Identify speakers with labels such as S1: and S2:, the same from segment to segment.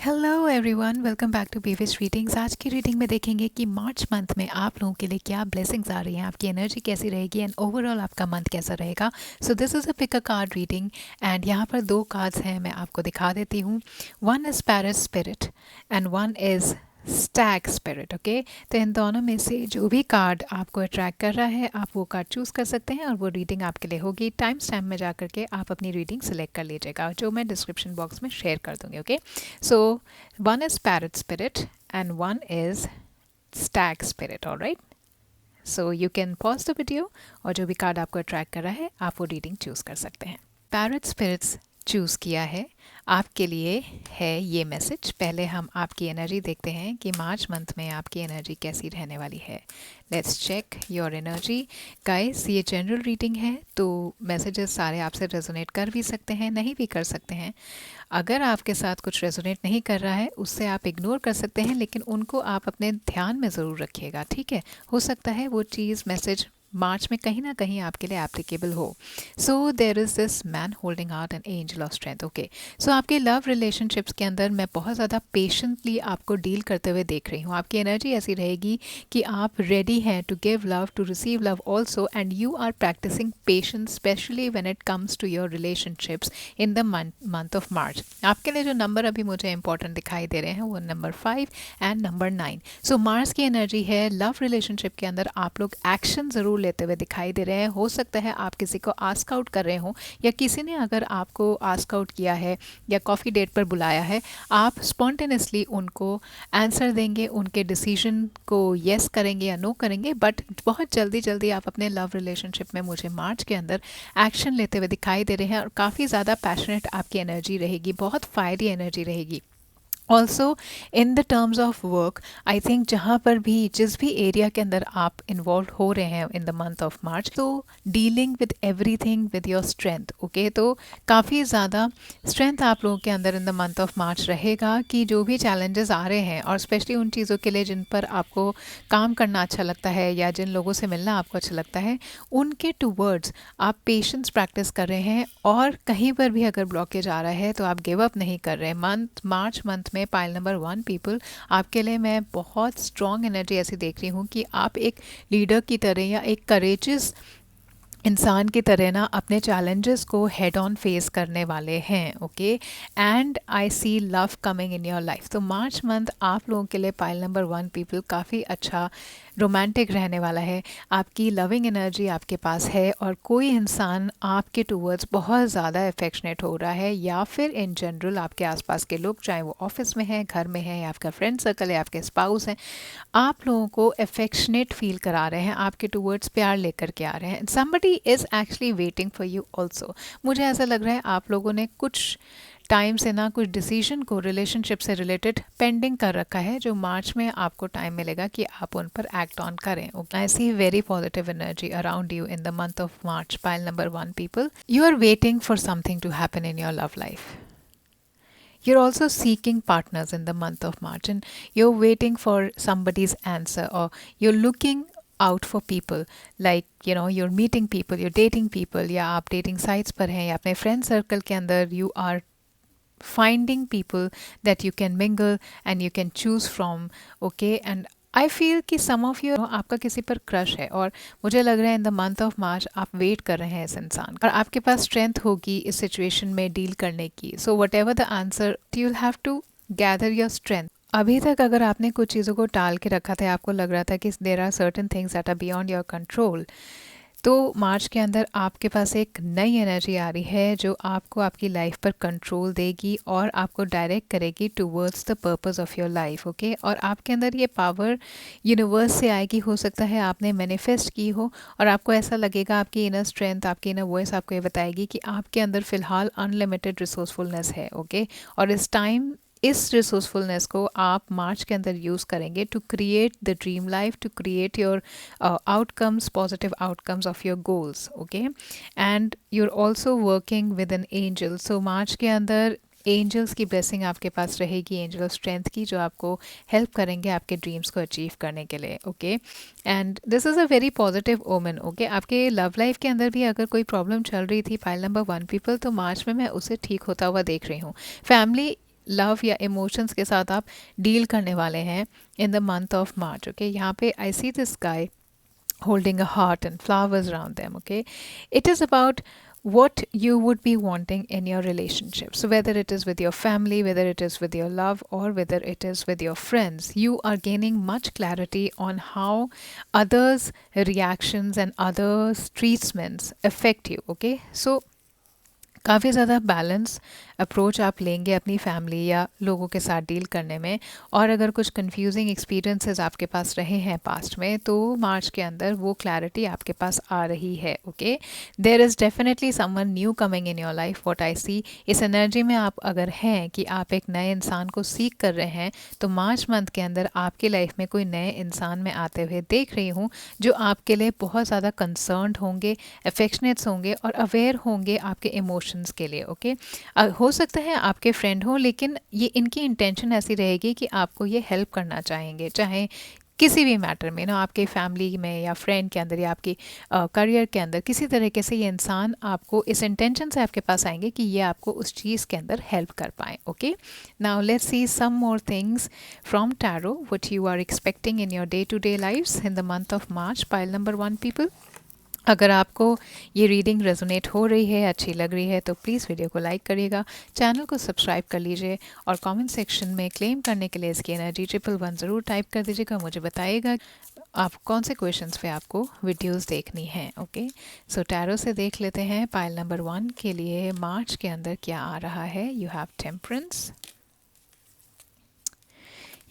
S1: Hello everyone, welcome back to Bewish readings. आज की reading में देखेंगे कि मार्च मंथ में आप लोगों के लिए क्या ब्लेसिंग्स आ रही हैं, आपकी एनर्जी कैसी रहेगी एंड ओवरऑल आपका मंथ कैसा रहेगा। So this is a pick a card reading and यहाँ पर दो कार्ड्स हैं, मैं आपको दिखा देती हूँ। One is parrot spirit and one is Stag spirit. Okay, तो इन दोनों में से जो भी कार्ड आपको अट्रैक्ट कर रहा है आप वो कार्ड चूज़ कर सकते हैं और वो रीडिंग आपके लिए होगी। टाइम स्टैम्प में जा करके आप अपनी रीडिंग सेलेक्ट कर लीजिएगा, जो मैं डिस्क्रिप्शन बॉक्स में शेयर कर दूँगी। Okay, so one is parrot spirit and one is stag spirit. All right, so you can pause the video और जो भी कार्ड आपको अट्रैक्ट कर रहा है आप वो रीडिंग चूज़ कर सकते हैं। पैरट स्पिरिट्स चूज़ किया है आपके लिए है ये मैसेज। पहले हम आपकी एनर्जी देखते हैं कि मार्च मंथ में आपकी एनर्जी कैसी रहने वाली है। Let's check your energy guys. ये जनरल रीडिंग है तो मैसेजेस सारे आपसे रेजोनेट कर भी सकते हैं, नहीं भी कर सकते हैं। अगर आपके साथ कुछ रेजोनेट नहीं कर रहा है उससे आप इग्नोर कर सकते हैं, लेकिन उनको आप अपने ध्यान में ज़रूर रखिएगा, ठीक है। हो सकता है वो चीज़ मैसेज मार्च में कहीं ना कहीं आपके लिए एप्लीकेबल हो। So there is this man holding out an angel of strength. Okay, so आपके लव रिलेशनशिप्स के अंदर मैं बहुत ज़्यादा पेशेंटली आपको डील करते हुए देख रही हूँ। आपकी एनर्जी ऐसी रहेगी कि आप रेडी हैं to give love, to receive love also, and you are practising patience specially when it comes to your relationships in the month of March. आपके लिए जो नंबर अभी मुझे इंपॉर्टेंट दिखाई दे रहे हैं वो नंबर 5 एंड नंबर 9। सो मार्च की एनर्जी है लव रिलेशनशिप के अंदर आप लोग एक्शन ज़रूर लेते हुए दिखाई दे रहे हैं। हो सकता है आप किसी को आस्क आउट कर रहे हो या किसी ने अगर आपको आस्क आउट किया है या कॉफ़ी डेट पर बुलाया है, आप स्पॉन्टेनियसली उनको आंसर देंगे, उनके डिसीजन को येस करेंगे या नो करेंगे, बट बहुत जल्दी जल्दी आप अपने लव रिलेशनशिप में मुझे मार्च के अंदर एक्शन लेते हुए दिखाई दे रहे हैं और काफ़ी ज़्यादा पैशनेट आपकी एनर्जी रहेगी, बहुत फायरी एनर्जी रहेगी। Also in the terms of work I think जहाँ पर भी जिस भी एरिया के अंदर आप इन्वॉल्व हो रहे हैं in the month of March, तो dealing with everything with your strength. Okay, तो काफ़ी ज़्यादा स्ट्रेंथ आप लोगों के अंदर in the month of March रहेगा कि जो भी चैलेंजेस आ रहे हैं और स्पेशली उन चीज़ों के लिए जिन पर आपको काम करना अच्छा लगता है या जिन लोगों से मिलना आपको अच्छा लगता है, उनके टूवर्ड्स आप पेशेंस प्रैक्टिस कर रहे हैं और कहीं पर भी अगर ब्लॉकेज आ रहा है तो आप गिव अप नहीं कर रहे। मार्च मंथ में पाइल नंबर 1 पीपल आपके लिए मैं बहुत स्ट्रॉन्ग एनर्जी ऐसी देख रही हूँ कि आप एक लीडर की तरह या एक करेजियस इंसान की तरह ना अपने चैलेंजेस को हेड ऑन फेस करने वाले हैं। Okay, and I see love coming in your life. तो मार्च मंथ आप लोगों के लिए पाइल नंबर 1 पीपल काफ़ी अच्छा रोमांटिक रहने वाला है। आपकी लविंग एनर्जी आपके पास है और कोई इंसान आपके टूवर्ड्स बहुत ज़्यादा अफेक्शनेट हो रहा है या फिर इन जनरल आपके आसपास के लोग, चाहे वो ऑफिस में हैं, घर में हैं, या आपका फ्रेंड सर्कल है, आपके स्पाउस हैं, आप लोगों को अफेक्शनेट फील करा रहे हैं, आपके टूवर्ड्स प्यार लेकर के आ रहे हैं। Somebody is actually waiting for you also. मुझे ऐसा लग रहा है आप लोगों ने कुछ टाइम से ना कुछ डिसीजन को रिलेशनशिप से रिलेटेड पेंडिंग कर रखा है, जो मार्च में आपको टाइम मिलेगा कि आप उन पर एक्ट ऑन करें। I see very positive energy around you in the month of March. Pile number 1 people, you are waiting for something to happen in your love life. You're also seeking partners in the month of March and you're waiting for somebody's answer, or you're looking out for people, like you're meeting people, you're dating people, या आप dating sites पर हैं या अपने friend circle के अंदर you are finding people that you can mingle and you can choose from. Okay, and I feel कि सम of you आपका किसी पर क्रश है और मुझे लग रहा है इन द मंथ ऑफ मार्च आप वेट कर रहे हैं इस इंसान और आपके पास स्ट्रेंथ होगी इस सिचुएशन में डील करने की। So whatever the answer, you will have to gather your strength. अभी तक अगर आपने कुछ चीज़ों को टाल के रखा था, आपको लग रहा था कि there are certain things that are beyond your control, तो मार्च के अंदर आपके पास एक नई एनर्जी आ रही है जो आपको आपकी लाइफ पर कंट्रोल देगी और आपको डायरेक्ट करेगी towards the purpose of your life. Okay, और आपके अंदर ये पावर यूनिवर्स से आएगी। हो सकता है आपने मैनिफेस्ट की हो और आपको ऐसा लगेगा, आपकी इनर स्ट्रेंथ, आपकी इनर वॉइस आपको ये बताएगी कि आपके अंदर फ़िलहाल अनलिमिटेड रिसोर्सफुलनेस है। ओके, और इस टाइम इस रिसोर्सफुलनेस को आप मार्च के अंदर यूज़ करेंगे to create the dream life, to create your outcomes, positive outcomes of your goals. Okay, and you are also working with an angel. So March के अंदर एंजल्स की ब्लेसिंग आपके पास रहेगी, एंजल ऑफ स्ट्रेंथ की, जो आपको help करेंगे आपके ड्रीम्स को अचीव करने के लिए। Okay, and this is a very positive omen. Okay, आपके लव लाइफ के अंदर भी अगर कोई प्रॉब्लम चल रही थी, पाइल नंबर 1 पीपल, तो मार्च में मैं उसे ठीक होता हुआ देख रही हूँ। फैमिली लव या इमोशंस के साथ आप डील करने वाले हैं in the month of March. Okay, यहाँ पे I see this guy holding a heart and flowers around them. Okay, it is about what you would be wanting in your relationship. So whether it is with your family, whether it is with your love, or whether it is with your friends, you are gaining much clarity on how others reactions and others treatments affect you. Okay, so काफ़ी ज़्यादा balance approach आप लेंगे अपनी family या लोगों के साथ deal करने में. और अगर कुछ कंफ्यूजिंग एक्सपीरियंसेस आपके पास रहे हैं पास्ट में, तो मार्च के अंदर वो क्लैरिटी आपके पास आ रही है. Okay, there is definitely someone new coming in your life. What I see, इस एनर्जी में आप अगर हैं कि आप एक नए इंसान को सीख कर रहे हैं, तो मार्च मंथ के अंदर आपकी लाइफ में कोई नए इंसान में आते हुए देख रही हूँ जो आपके लिए बहुत ज़्यादा कंसर्न्ड होंगे, अफेक्शनेट्स होंगे और अवेयर होंगे आपके इमोशंस के लिए. ओके, हो सकता है आपके फ्रेंड हो, लेकिन ये इनकी इंटेंशन ऐसी रहेगी कि आपको ये हेल्प करना चाहेंगे, चाहे किसी भी मैटर में ना, आपके फैमिली में या फ्रेंड के अंदर या आपकी करियर के अंदर, किसी तरीके से ये इंसान आपको इस इंटेंशन से आपके पास आएंगे कि ये आपको उस चीज़ के अंदर हेल्प कर पाएँ. Okay, now let's see some more things from tarot what you are expecting in your day to day lifes in the month of March. Pile number 1 people, अगर आपको ये रीडिंग रेजोनेट हो रही है, अच्छी लग रही है, तो प्लीज़ वीडियो को लाइक करिएगा, चैनल को सब्सक्राइब कर लीजिए और कमेंट सेक्शन में क्लेम करने के लिए इसकी एनर्जी 111 ज़रूर टाइप कर दीजिएगा. मुझे बताइएगा आप कौन से क्वेश्चंस पे आपको वीडियोस देखनी है. ओके, सो टैरो से देख लेते हैं पाइल नंबर 1 के लिए मार्च के अंदर क्या आ रहा है. You have temperance,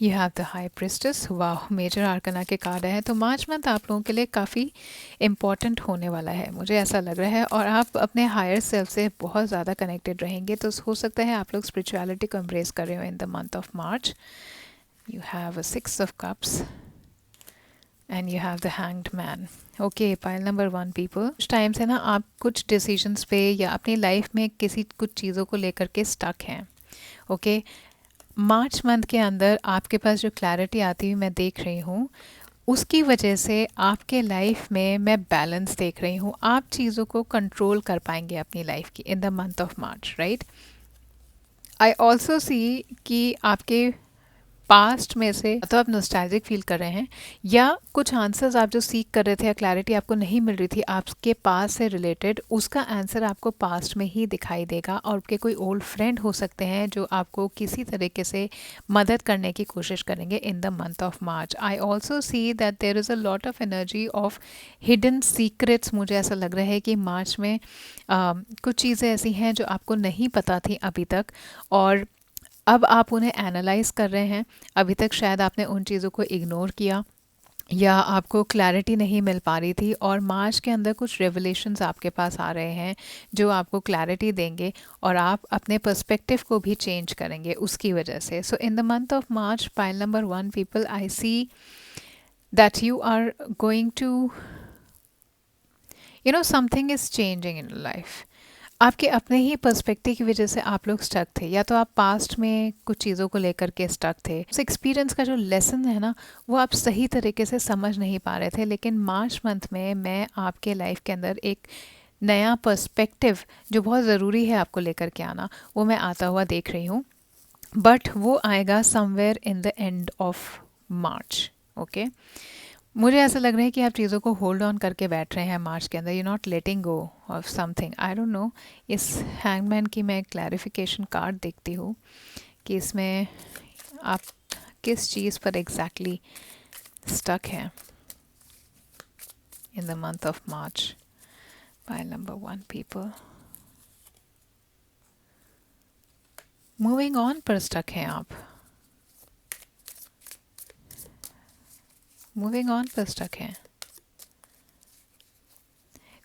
S1: you have the high priestess. वाह, मेजर आर्कना के कार्ड है. तो मार्च मंथ आप लोगों के लिए काफ़ी इम्पॉर्टेंट होने वाला है, मुझे ऐसा लग रहा है. और आप अपने हायर सेल्फ से बहुत ज़्यादा कनेक्टेड रहेंगे, तो हो सकता है आप लोग स्पिरिचुअलिटी को एम्ब्रेस कर रहे हो in the month of March. You have a 6 of cups and you have the hanged man. Okay, pile number 1 people, कुछ टाइम से ना आप कुछ डिसीजंस पे या अपनी लाइफ में किसी कुछ चीज़ों को लेकर के स्टक हैं. ओके, मार्च मंथ के अंदर आपके पास जो क्लैरिटी आती हुई मैं देख रही हूँ, उसकी वजह से आपके लाइफ में मैं बैलेंस देख रही हूँ. आप चीज़ों को कंट्रोल कर पाएंगे अपनी लाइफ की इन the month of March, right. I also सी कि आपके पास्ट में से तो आप नॉस्टैल्जिक फील कर रहे हैं, या कुछ आंसर्स आप जो सीख कर रहे थे या क्लैरिटी आपको नहीं मिल रही थी आपके पास से रिलेटेड, उसका आंसर आपको पास्ट में ही दिखाई देगा. और आपके कोई ओल्ड फ्रेंड हो सकते हैं जो आपको किसी तरीके से मदद करने की कोशिश करेंगे in the month of March. I also see that there is a lot of energy of hidden secrets. मुझे ऐसा लग रहा है कि मार्च में कुछ चीज़ें ऐसी हैं जो आपको नहीं पता थी अभी तक, और अब आप उन्हें एनालाइज कर रहे हैं. अभी तक शायद आपने उन चीज़ों को इग्नोर किया या आपको क्लैरिटी नहीं मिल पा रही थी, और मार्च के अंदर कुछ रेवलेशंस आपके पास आ रहे हैं जो आपको क्लैरिटी देंगे और आप अपने पर्सपेक्टिव को भी चेंज करेंगे उसकी वजह से. So in the month of March, pile number 1 people, I see that you are going to, you know, something is changing in life. आपके अपने ही पर्सपेक्टिव की वजह से आप लोग स्टक थे, या तो आप पास्ट में कुछ चीज़ों को लेकर के स्टक थे. उस एक्सपीरियंस का जो लेसन है ना, वो आप सही तरीके से समझ नहीं पा रहे थे. लेकिन मार्च मंथ में मैं आपके लाइफ के अंदर एक नया पर्सपेक्टिव जो बहुत ज़रूरी है आपको लेकर के आना, वो मैं आता हुआ देख रही हूँ. बट वो आएगा somewhere in the end of March. Okay, मुझे ऐसा लग रहा है कि आप चीज़ों को होल्ड ऑन करके बैठ रहे हैं मार्च के अंदर. You not letting go of something. I don't know, इस हैंगमैन की मैं क्लैरिफिकेशन कार्ड देखती हूँ कि इसमें आप किस चीज़ पर एग्जैक्टली स्टक हैं in the month of March. Pile number 1 people, moving on पर स्टक हैं आप. मूविंग ऑन पर स्टक हैं.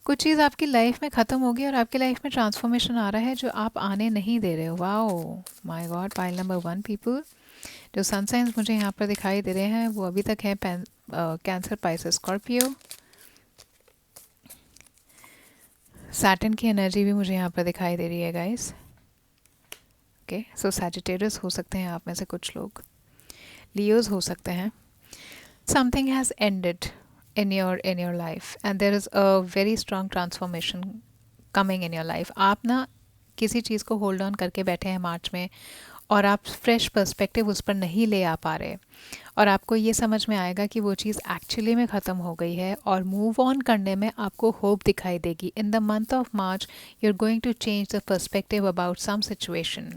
S1: कुछ चीज़ आपकी लाइफ में ख़त्म होगी और आपकी लाइफ में ट्रांसफॉर्मेशन आ रहा है जो आप आने नहीं दे रहे हो. Wow my God. Pile number 1 people, जो सन साइंस मुझे यहाँ पर दिखाई दे रहे हैं वो अभी तक है कैंसर, पाइसेस, स्कॉर्पियो. सैटर्न की एनर्जी भी मुझे यहाँ पर दिखाई दे रही है गाइस. ओके, सो सैजिटेरियस हो सकते हैं आप में से कुछ लोग, लियोज हो सकते हैं. Something has ended in your life and there is a very strong transformation coming in your life. आप ना किसी चीज़ को होल्ड ऑन करके बैठे हैं मार्च में, और आप फ्रेश पर्सपेक्टिव उस पर नहीं ले आ पा रहे, और आपको ये समझ में आएगा कि वो चीज़ एक्चुअली में ख़त्म हो गई है और मूव ऑन करने में आपको होप दिखाई देगी। In the month of March you are going to change the perspective about some situation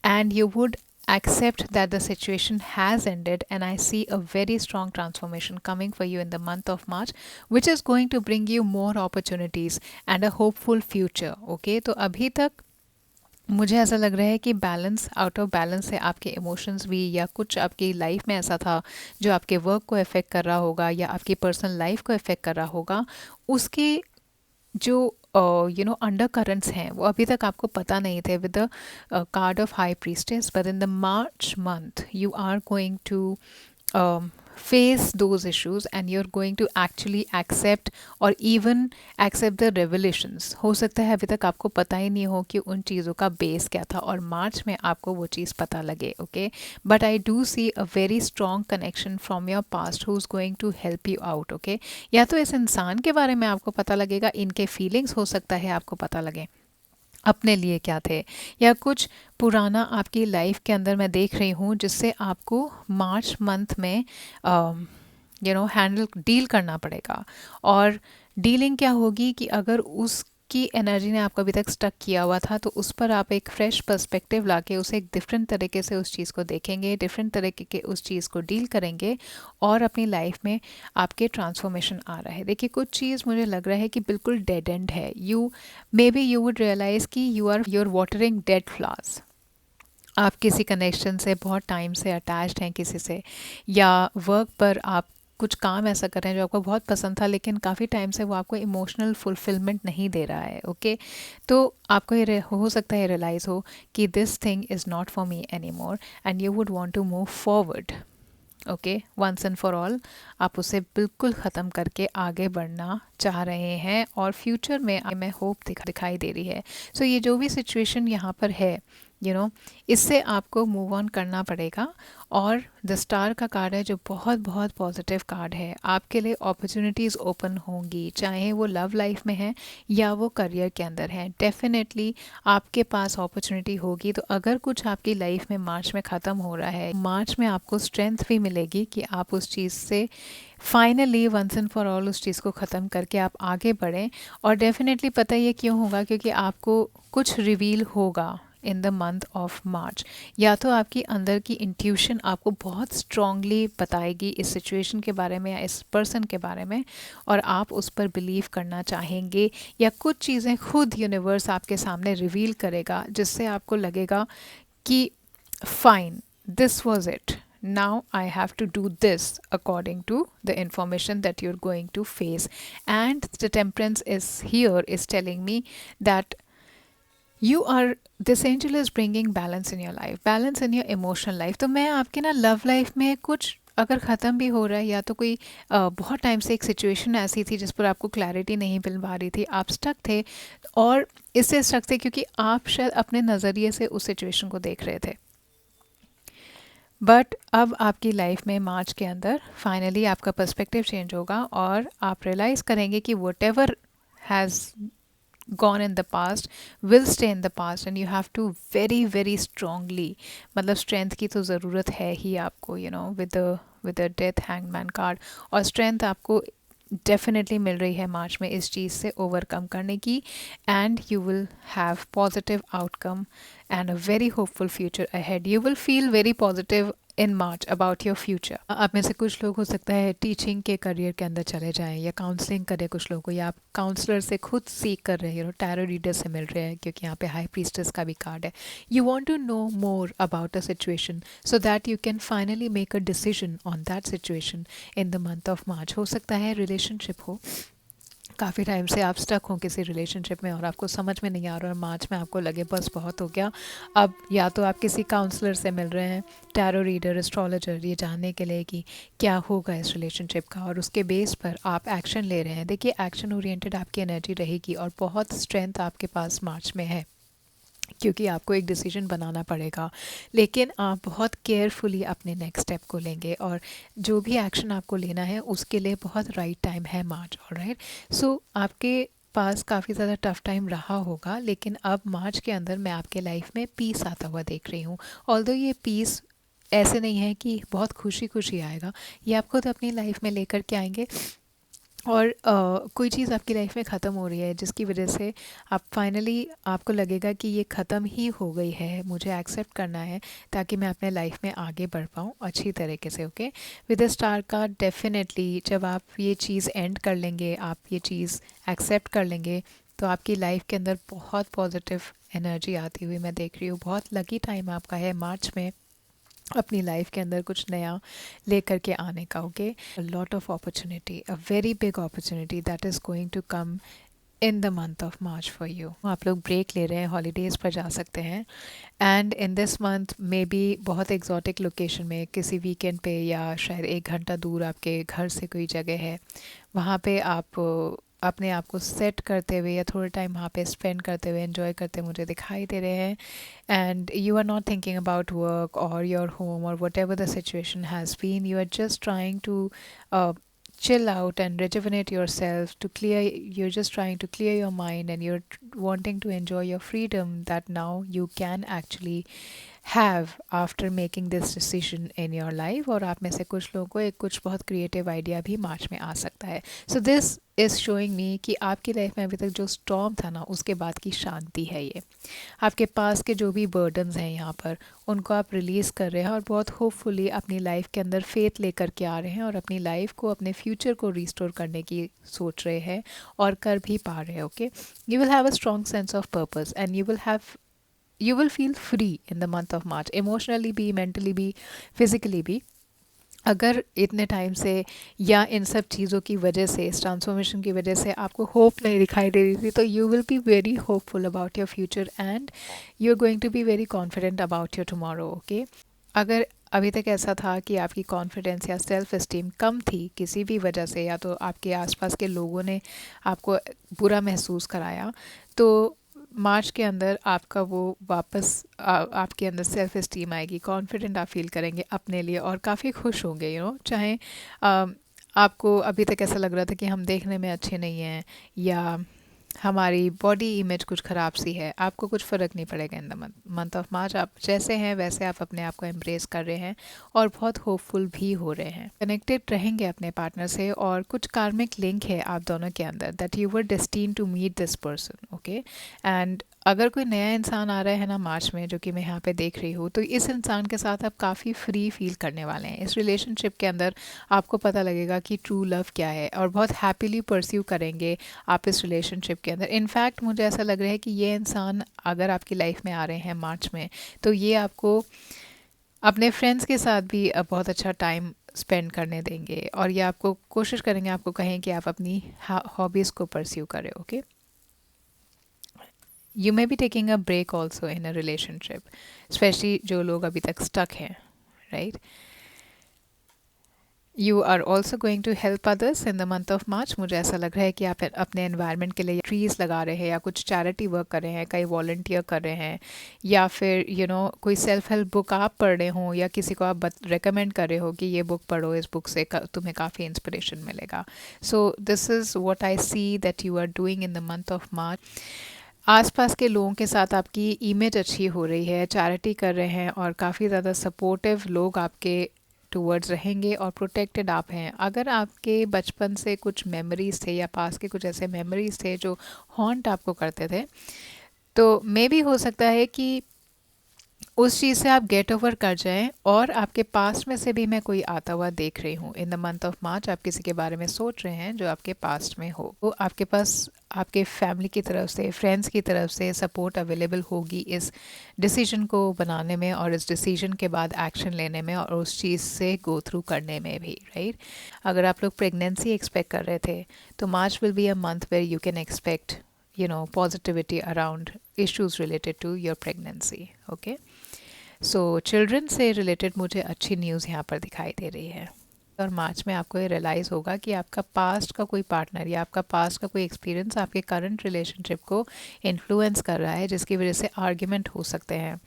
S1: and you would accept that the situation has ended, and I see a very strong transformation coming for you in the month of March, which is going to bring you more opportunities and a hopeful future. Okay, तो अभी तक मुझे ऐसा लग रहा है कि balance out of balance है, आपके इमोशंस भी, या कुछ आपकी लाइफ में ऐसा था जो आपके वर्क को अफेक्ट कर रहा होगा या आपकी पर्सनल लाइफ को अफेक्ट कर रहा होगा, उसके जो अंडर करंट्स हैं वो अभी तक आपको पता नहीं थे with the card of high priestess, but in the March month you are going to face those issues and you're going to actually accept or even accept the revelations. हो सकता है अभी तक आपको पता ही नहीं हो कि उन चीज़ों का बेस क्या था और मार्च में आपको वो चीज़ पता लगे. Okay, but I do see a very strong connection from your past who is going to help you out. Okay, या तो इस इंसान के बारे में आपको पता लगेगा, इनके फीलिंग्स हो सकता है आपको पता लगे अपने लिए क्या थे, या कुछ पुराना आपकी लाइफ के अंदर मैं देख रही हूँ जिससे आपको मार्च मंथ में हैंडल डील करना पड़ेगा. और डीलिंग क्या होगी कि अगर उसकी एनर्जी ने आपको अभी तक स्टक किया हुआ था तो उस पर आप एक फ्रेश पर्सपेक्टिव लाके उसे एक डिफरेंट तरीके से उस चीज़ को देखेंगे, डिफरेंट तरीके के उस चीज़ को डील करेंगे और अपनी लाइफ में आपके ट्रांसफॉर्मेशन आ रहा है. देखिए, कुछ चीज़ मुझे लग रहा है कि बिल्कुल डेड एंड है. May be you would realise कि you are watering dead flowers. आप किसी कनेक्शन से बहुत टाइम से अटैच्ड हैं किसी से, या वर्क पर आप कुछ काम ऐसा कर रहे हैं जो आपको बहुत पसंद था लेकिन काफ़ी टाइम से वो आपको इमोशनल फुलफिलमेंट नहीं दे रहा है. ओके, तो आपको ये हो सकता है रियलाइज़ हो कि this thing is not for me any more and you would want to move forward. Okay, once and for all आप उसे बिल्कुल ख़त्म करके आगे बढ़ना चाह रहे हैं और फ्यूचर में होप दिखाई दे रही है. सो ये जो भी सिचुएशन यहाँ पर है, इससे आपको मूव ऑन करना पड़ेगा. और द स्टार का कार्ड है जो बहुत बहुत पॉजिटिव कार्ड है. आपके लिए अपॉर्चुनिटीज़ ओपन होंगी, चाहे वो लव लाइफ में है या वो करियर के अंदर है. डेफिनेटली आपके पास अपॉर्चुनिटी होगी. तो अगर कुछ आपकी लाइफ में मार्च में ख़त्म हो रहा है, मार्च में आपको स्ट्रेंथ भी मिलेगी कि आप उस चीज़ से finally once and for all उस चीज़ को ख़त्म करके आप आगे बढ़ें. और डेफिनेटली पता ये क्यों होगा, क्योंकि आपको कुछ रिवील होगा इन द मंथ ऑफ मार्च. या तो आपकी अंदर की इंट्यूशन आपको बहुत स्ट्रांगली बताएगी इस सिचुएशन के बारे में या इस पर्सन के बारे में, और आप उस पर बिलीव करना चाहेंगे, या कुछ चीज़ें खुद यूनिवर्स आपके सामने रिवील करेगा जिससे आपको लगेगा कि fine, this was it, now I have to do this according to the information that you're going to face. And the temperance is here is telling me that this angel is bringing balance in your life, balance in your emotional life. तो मैं आपके ना love life में कुछ अगर ख़त्म भी हो रहा है, या तो कोई बहुत टाइम से एक सिचुएशन ऐसी थी जिस पर आपको क्लैरिटी नहीं मिल पा रही थी, आप स्टक थे, और इससे स्टक थे क्योंकि आप शायद अपने नज़रिए से उस सिचुएशन को देख रहे थे. बट अब आपकी लाइफ में मार्च के अंदर फाइनली आपका पर्सपेक्टिव चेंज होगा और आप रियलाइज़ करेंगे कि whatever has gone in the past will stay in the past, and you have to very very strongly, मतलब स्ट्रेंथ की तो ज़रूरत है ही आपको, with the death hangman card. और स्ट्रेंथ आपको डेफिनेटली मिल रही है मार्च में इस चीज़ से ओवरकम करने की, and you will have positive outcome and a very hopeful future ahead. You will feel very positive in March about your future. आप में से कुछ लोग हो सकता है टीचिंग के करियर के अंदर चले जाएं, या काउंसलिंग करें कुछ लोगों को, या आप काउंसलर से खुद सीख कर रहे हैं, टैरो रीडर से मिल रहे हैं क्योंकि यहाँ पे हाई प्रीस्टेस का भी कार्ड है. You want to know more about a situation so that you can finally make a decision on that situation in the month of March. हो सकता है रिलेशनशिप हो, काफ़ी टाइम से आप स्टक हो किसी रिलेशनशिप में और आपको समझ में नहीं आ रहा, और मार्च में आपको लगे बस बहुत हो गया. अब या तो आप किसी काउंसलर से मिल रहे हैं, टैरो रीडर, एस्ट्रोलॉजर, ये जानने के लिए कि क्या होगा इस रिलेशनशिप का, और उसके बेस पर आप एक्शन ले रहे हैं. देखिए, एक्शन ओरिएंटेड आपकी एनर्जी रहेगी और बहुत स्ट्रेंथ आपके पास मार्च में है, क्योंकि आपको एक डिसीजन बनाना पड़ेगा, लेकिन आप बहुत केयरफुली अपने नेक्स्ट स्टेप को लेंगे, और जो भी एक्शन आपको लेना है उसके लिए बहुत राइट टाइम है मार्च. ऑलराइट, सो आपके पास काफ़ी ज़्यादा टफ टाइम रहा होगा, लेकिन अब मार्च के अंदर मैं आपके लाइफ में पीस आता हुआ देख रही हूँ। ऑल्दो ये पीस ऐसे नहीं है कि बहुत खुशी खुशी आएगा, ये आप खुद अपनी लाइफ में लेकर के आएंगे। और कोई चीज़ आपकी लाइफ में ख़त्म हो रही है जिसकी वजह से आप फाइनली आपको लगेगा कि ये ख़त्म ही हो गई है, मुझे एक्सेप्ट करना है ताकि मैं अपने लाइफ में आगे बढ़ पाऊँ अच्छी तरीके से। ओके, विद द स्टार का डेफिनेटली जब आप ये चीज़ एंड कर लेंगे, आप ये चीज़ एक्सेप्ट कर लेंगे, तो आपकी लाइफ के अंदर बहुत पॉजिटिव एनर्जी आती हुई मैं देख रही हूँ। बहुत लकी टाइम आपका है मार्च में अपनी लाइफ के अंदर कुछ नया लेकर के आने का। Okay, lot of opportunity, a very big opportunity that is going to come in the month of March for you. आप लोग ब्रेक ले रहे हैं, हॉलीडेज़ पर जा सकते हैं, and in this month may be बहुत एग्जॉटिक लोकेशन में किसी वीकेंड पे, या शायद 1 घंटा दूर आपके घर से कोई जगह है, वहाँ पे आप अपने आप को सेट करते हुए या थोड़े टाइम वहाँ पे स्पेंड करते हुए एंजॉय करते मुझे दिखाई दे रहे हैं। And you are not thinking about work और योर होम और whatever the situation has been, you are just trying to chill out and rejuvenate yourself, to clear, you're just trying to clear your mind, and you're wanting to enjoy your freedom that now you can actually have after making this decision in your life। और आप में से कुछ लोगों को एक कुछ बहुत क्रिएटिव आइडिया भी मार्च में आ सकता है। सो दिस इज़ शोइंग मी कि आपकी लाइफ में अभी तक जो स्टॉर्म था ना, उसके बाद की शांति है ये। आपके पास के जो भी बर्डन्स हैं यहाँ पर, उनको आप रिलीज़ कर रहे हैं और बहुत होपफुली अपनी लाइफ के अंदर फेथ लेकर के आ रहे हैं और अपनी लाइफ को, अपने फ्यूचर को रिस्टोर करने की सोच रहे हैं और कर भी पा रहे हैं। Okay, you will have a strong sense of purpose and you will feel free in the month of March, emotionally भी, mentally भी, physically भी। अगर इतने टाइम से या इन सब चीज़ों की वजह से, इस ट्रांसफॉर्मेशन की वजह से आपको होप नहीं दिखाई दे रही थी, तो you will be very hopeful about your future and you are going to be very confident about your tomorrow. Okay, अगर अभी तक ऐसा था कि आपकी कॉन्फिडेंस या सेल्फ इस्टीम कम थी किसी भी वजह से, या तो आपके आसपास के लोगों ने आपको बुरा महसूस कराया, तो मार्च के अंदर आपका वो वापस आपके अंदर सेल्फ इस्टीम आएगी, कॉन्फिडेंट आप फील करेंगे अपने लिए और काफ़ी खुश होंगे। चाहे आपको अभी तक ऐसा लग रहा था कि हम देखने में अच्छे नहीं हैं या हमारी बॉडी इमेज कुछ ख़राब सी है, आपको कुछ फ़र्क नहीं पड़ेगा। इन द मंथ ऑफ मार्च आप जैसे हैं वैसे आप अपने आप को एम्ब्रेस कर रहे हैं और बहुत होपफुल भी हो रहे हैं, कनेक्टेड रहेंगे अपने पार्टनर से, और कुछ कार्मिक लिंक है आप दोनों के अंदर, that you were destined to meet this person. Okay, and अगर कोई नया इंसान आ रहा है ना मार्च में, जो कि मैं यहाँ पे देख रही हूँ, तो इस इंसान के साथ आप काफ़ी फ्री फील करने वाले हैं। इस रिलेशनशिप के अंदर आपको पता लगेगा कि ट्रू लव क्या है और बहुत हैप्पीली परस्यू करेंगे आप इस रिलेशनशिप के अंदर। इनफैक्ट मुझे ऐसा लग रहा है कि ये इंसान अगर आपकी लाइफ में आ रहे हैं मार्च में, तो ये आपको अपने फ्रेंड्स के साथ भी बहुत अच्छा टाइम स्पेंड करने देंगे और ये आपको कोशिश करेंगे, आपको कहें कि आप अपनी हॉबीज़ को परस्यू करें। Okay, you may be taking a break also in a relationship, specially जो लोग अभी तक स्टक हैं, right. You are also going to help others in the month of March. मुझे ऐसा लग रहा है कि आप अपने एनवायरनमेंट के लिए ट्रीज़ लगा रहे हैं या कुछ चैरिटी वर्क कर रहे हैं, कई वॉल्टियर कर रहे हैं, या फिर कोई सेल्फ हेल्प बुक आप पढ़ रहे हो या किसी को आप रिकमेंड कर रहे हो कि ये बुक पढ़ो, इस बुक से तुम्हें काफ़ी इंस्पिरेशन मिलेगा। So this is what I see that you are doing in the month of March. आसपास के लोगों के साथ आपकी इमेज अच्छी हो रही है, चैरिटी कर रहे हैं और काफ़ी ज़्यादा सपोर्टिव लोग आपके टूवर्ड्स रहेंगे और प्रोटेक्टेड आप हैं। अगर आपके बचपन से कुछ मेमोरीज़ थे या पास के कुछ ऐसे मेमोरीज़ थे जो हॉन्ट आपको करते थे, तो मे भी हो सकता है कि उस चीज़ से आप गेट ओवर कर जाएं और आपके पास में से भी मैं कोई आता हुआ देख रही हूँ। इन द मंथ ऑफ मार्च आप किसी के बारे में सोच रहे हैं जो आपके पास्ट में हो, वो आपके पास आपके फैमिली की तरफ से, फ्रेंड्स की तरफ से सपोर्ट अवेलेबल होगी इस डिसीजन को बनाने में और इस डिसीजन के बाद एक्शन लेने में और उस चीज़ से गो थ्रू करने में भी, राइट। अगर आप लोग प्रेगनेंसी एक्सपेक्ट कर रहे थे, तो March will be a month where you can expect positivity around issues related to your pregnancy. Okay, so children से रिलेटेड मुझे अच्छी न्यूज़ यहाँ पर दिखाई दे रही है। और मार्च में आपको ये रियलाइज़ होगा कि आपका पास्ट का कोई पार्टनर या आपका पास्ट का कोई एक्सपीरियंस आपके करंट रिलेशनशिप को इन्फ्लुएंस कर रहा है, जिसकी वजह से आर्ग्यूमेंट हो सकते हैं।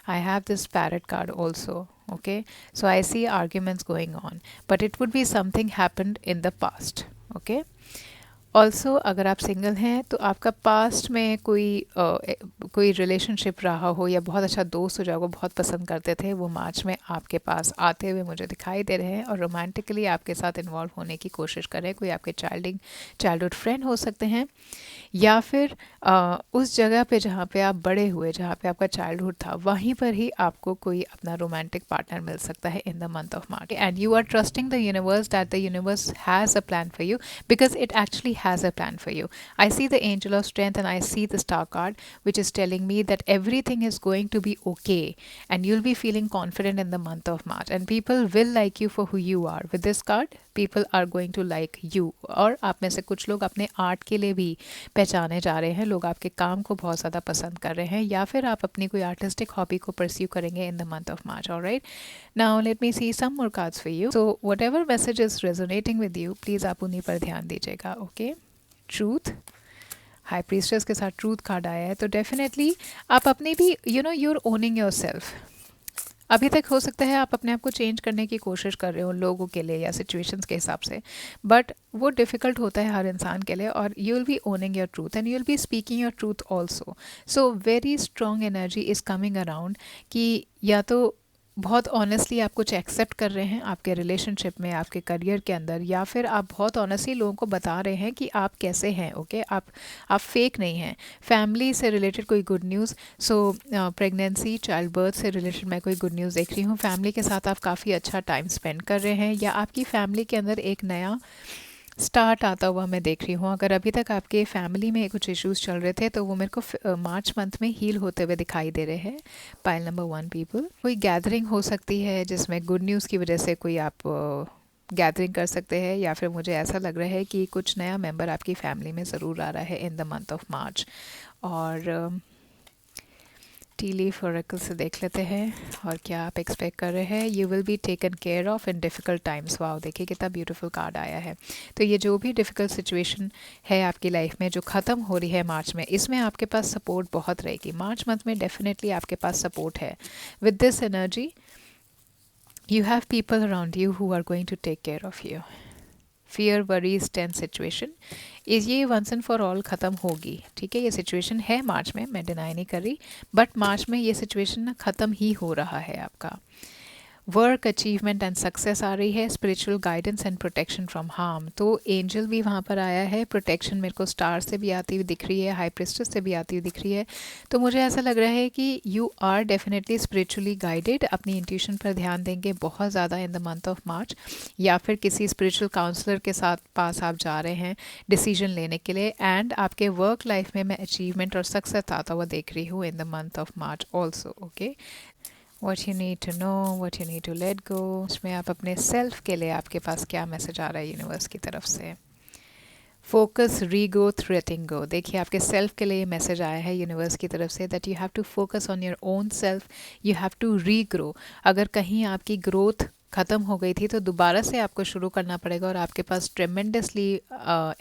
S1: I have this parrot card also. Okay, so I see arguments going on, but it would be something happened in the past. Okay, also अगर आप सिंगल हैं तो आपका पास्ट में कोई रिलेशनशिप रहा हो या बहुत अच्छा दोस्त हो जो आपको बहुत पसंद करते थे, वो मार्च में आपके पास आते हुए मुझे दिखाई दे रहे हैं और रोमांटिकली आपके साथ इन्वॉल्व होने की कोशिश कर रहे हैं। कोई आपके चाइल्डहुड फ्रेंड हो सकते हैं, या फिर उस जगह पे जहाँ पे आप बड़े हुए, जहाँ पे आपका चाइल्डहुड था, वहीं पर ही आपको कोई अपना रोमांटिक पार्टनर मिल सकता है in the month of March. And you are trusting the universe that the universe has a plan for you because it actually has a plan for you. I see the angel of strength and I see the star card, which is telling me that everything is going to be okay and you'll be feeling confident in the month of March and people will like you for who you are. With this card, people are going to like you. और आप में से कुछ लोग अपने art के लिए भी पहचाने जा रहे हैं, लोग आपके काम को बहुत ज़्यादा पसंद कर रहे हैं, या फिर आप अपनी कोई आर्टिस्टिक हॉबी को परस्यू करेंगे in the month of March. Alright, now let me see some more cards for you. So whatever message is resonating with you, please आप उन्हीं पर ध्यान दीजिएगा. ओके, ट्रूथ, हाई प्रीस्टेस के साथ truth card आया है, तो डेफिनेटली आप अपनी भी यूर ओनिंग योर सेल्फ. अभी तक हो सकता है आप अपने आप को चेंज करने की कोशिश कर रहे हो लोगों के लिए या सिचुएशंस के हिसाब से, बट वो डिफ़िकल्ट होता है हर इंसान के लिए, और you will B owning your truth and you will be speaking your truth also. So very strong energy is coming around कि या तो बहुत ऑनेस्टली आप कुछ एक्सेप्ट कर रहे हैं आपके रिलेशनशिप में, आपके करियर के अंदर, या फिर आप बहुत ऑनेस्टली लोगों को बता रहे हैं कि आप कैसे हैं. ओके, आप फेक नहीं हैं. फैमिली से रिलेटेड कोई गुड न्यूज़, सो प्रेगनेंसी, चाइल्ड बर्थ से रिलेटेड मैं कोई गुड न्यूज़ देख रही हूँ. फैमिली के साथ आप काफ़ी अच्छा टाइम स्पेंड कर रहे हैं, या आपकी फैमिली के अंदर एक नया स्टार्ट आता हुआ मैं देख रही हूँ. अगर अभी तक आपके फैमिली में कुछ इश्यूज चल रहे थे तो वो मेरे को मार्च मंथ में हील होते हुए दिखाई दे रहे हैं. पाइल नंबर 1 पीपल, कोई गैदरिंग हो सकती है जिसमें गुड न्यूज़ की वजह से कोई आप गैदरिंग कर सकते हैं, या फिर मुझे ऐसा लग रहा है कि कुछ नया मेंबर आपकी फैमिली में ज़रूर आ रहा है इन द मंथ ऑफ मार्च. और टी लीफ ओरेकल से देख लेते हैं और क्या आप एक्सपेक्ट कर रहे हैं. You will be taken care of in difficult times. Wow, देखिए कितना ब्यूटीफुल कार्ड आया है. तो ये जो भी डिफ़िकल्ट सिचुएशन है आपकी लाइफ में जो ख़त्म हो रही है मार्च में, इसमें आपके पास सपोर्ट बहुत रहेगी. मार्च मंथ में डेफिनेटली आपके पास सपोर्ट है. With this energy you have people around you who are going to take care of you. Fear, worries, tense situation इस ये वंस एंड फॉर ऑल ख़त्म होगी. ठीक है, ये सिचुएशन है मार्च में, मैं डिनाई नहीं कर रही, बट मार्च में ये सिचुएशन ना ख़त्म ही हो रहा है आपका. वर्क, अचीवमेंट एंड सक्सेस आ रही है. Spiritual guidance and protection from harm, तो एंजल भी वहाँ पर आया है. प्रोटेक्शन मेरे को स्टार से भी आती हुई दिख रही है, हाई प्रिस्टेस से भी आती हुई दिख रही है. तो मुझे ऐसा लग रहा है कि you are definitely spiritually guided. अपनी इंट्यूशन पर ध्यान देंगे बहुत ज़्यादा in the month of March, या फिर किसी स्पिरिचुअल काउंसलर के साथ पास आप जा रहे हैं डिसीजन लेने के लिए. एंड आपके वर्क लाइफ में मैं अचीवमेंट और सक्सेस आता हुआ देख रही हूँ इन the month of March also. Okay, What you need to know, what you need to let go. इसमें आप अपने सेल्फ के लिए आपके पास क्या मैसेज आ रहा है यूनिवर्स की तरफ से. फोकस, रीग्रोथ, लेटिंग गो. देखिए आपके सेल्फ के लिए मैसेज आया है यूनिवर्स की तरफ से that you have to focus on your own self, you have to regrow. अगर कहीं आपकी ग्रोथ ख़त्म हो गई थी तो दोबारा से आपको शुरू करना पड़ेगा, और आपके पास ट्रेमेंडसली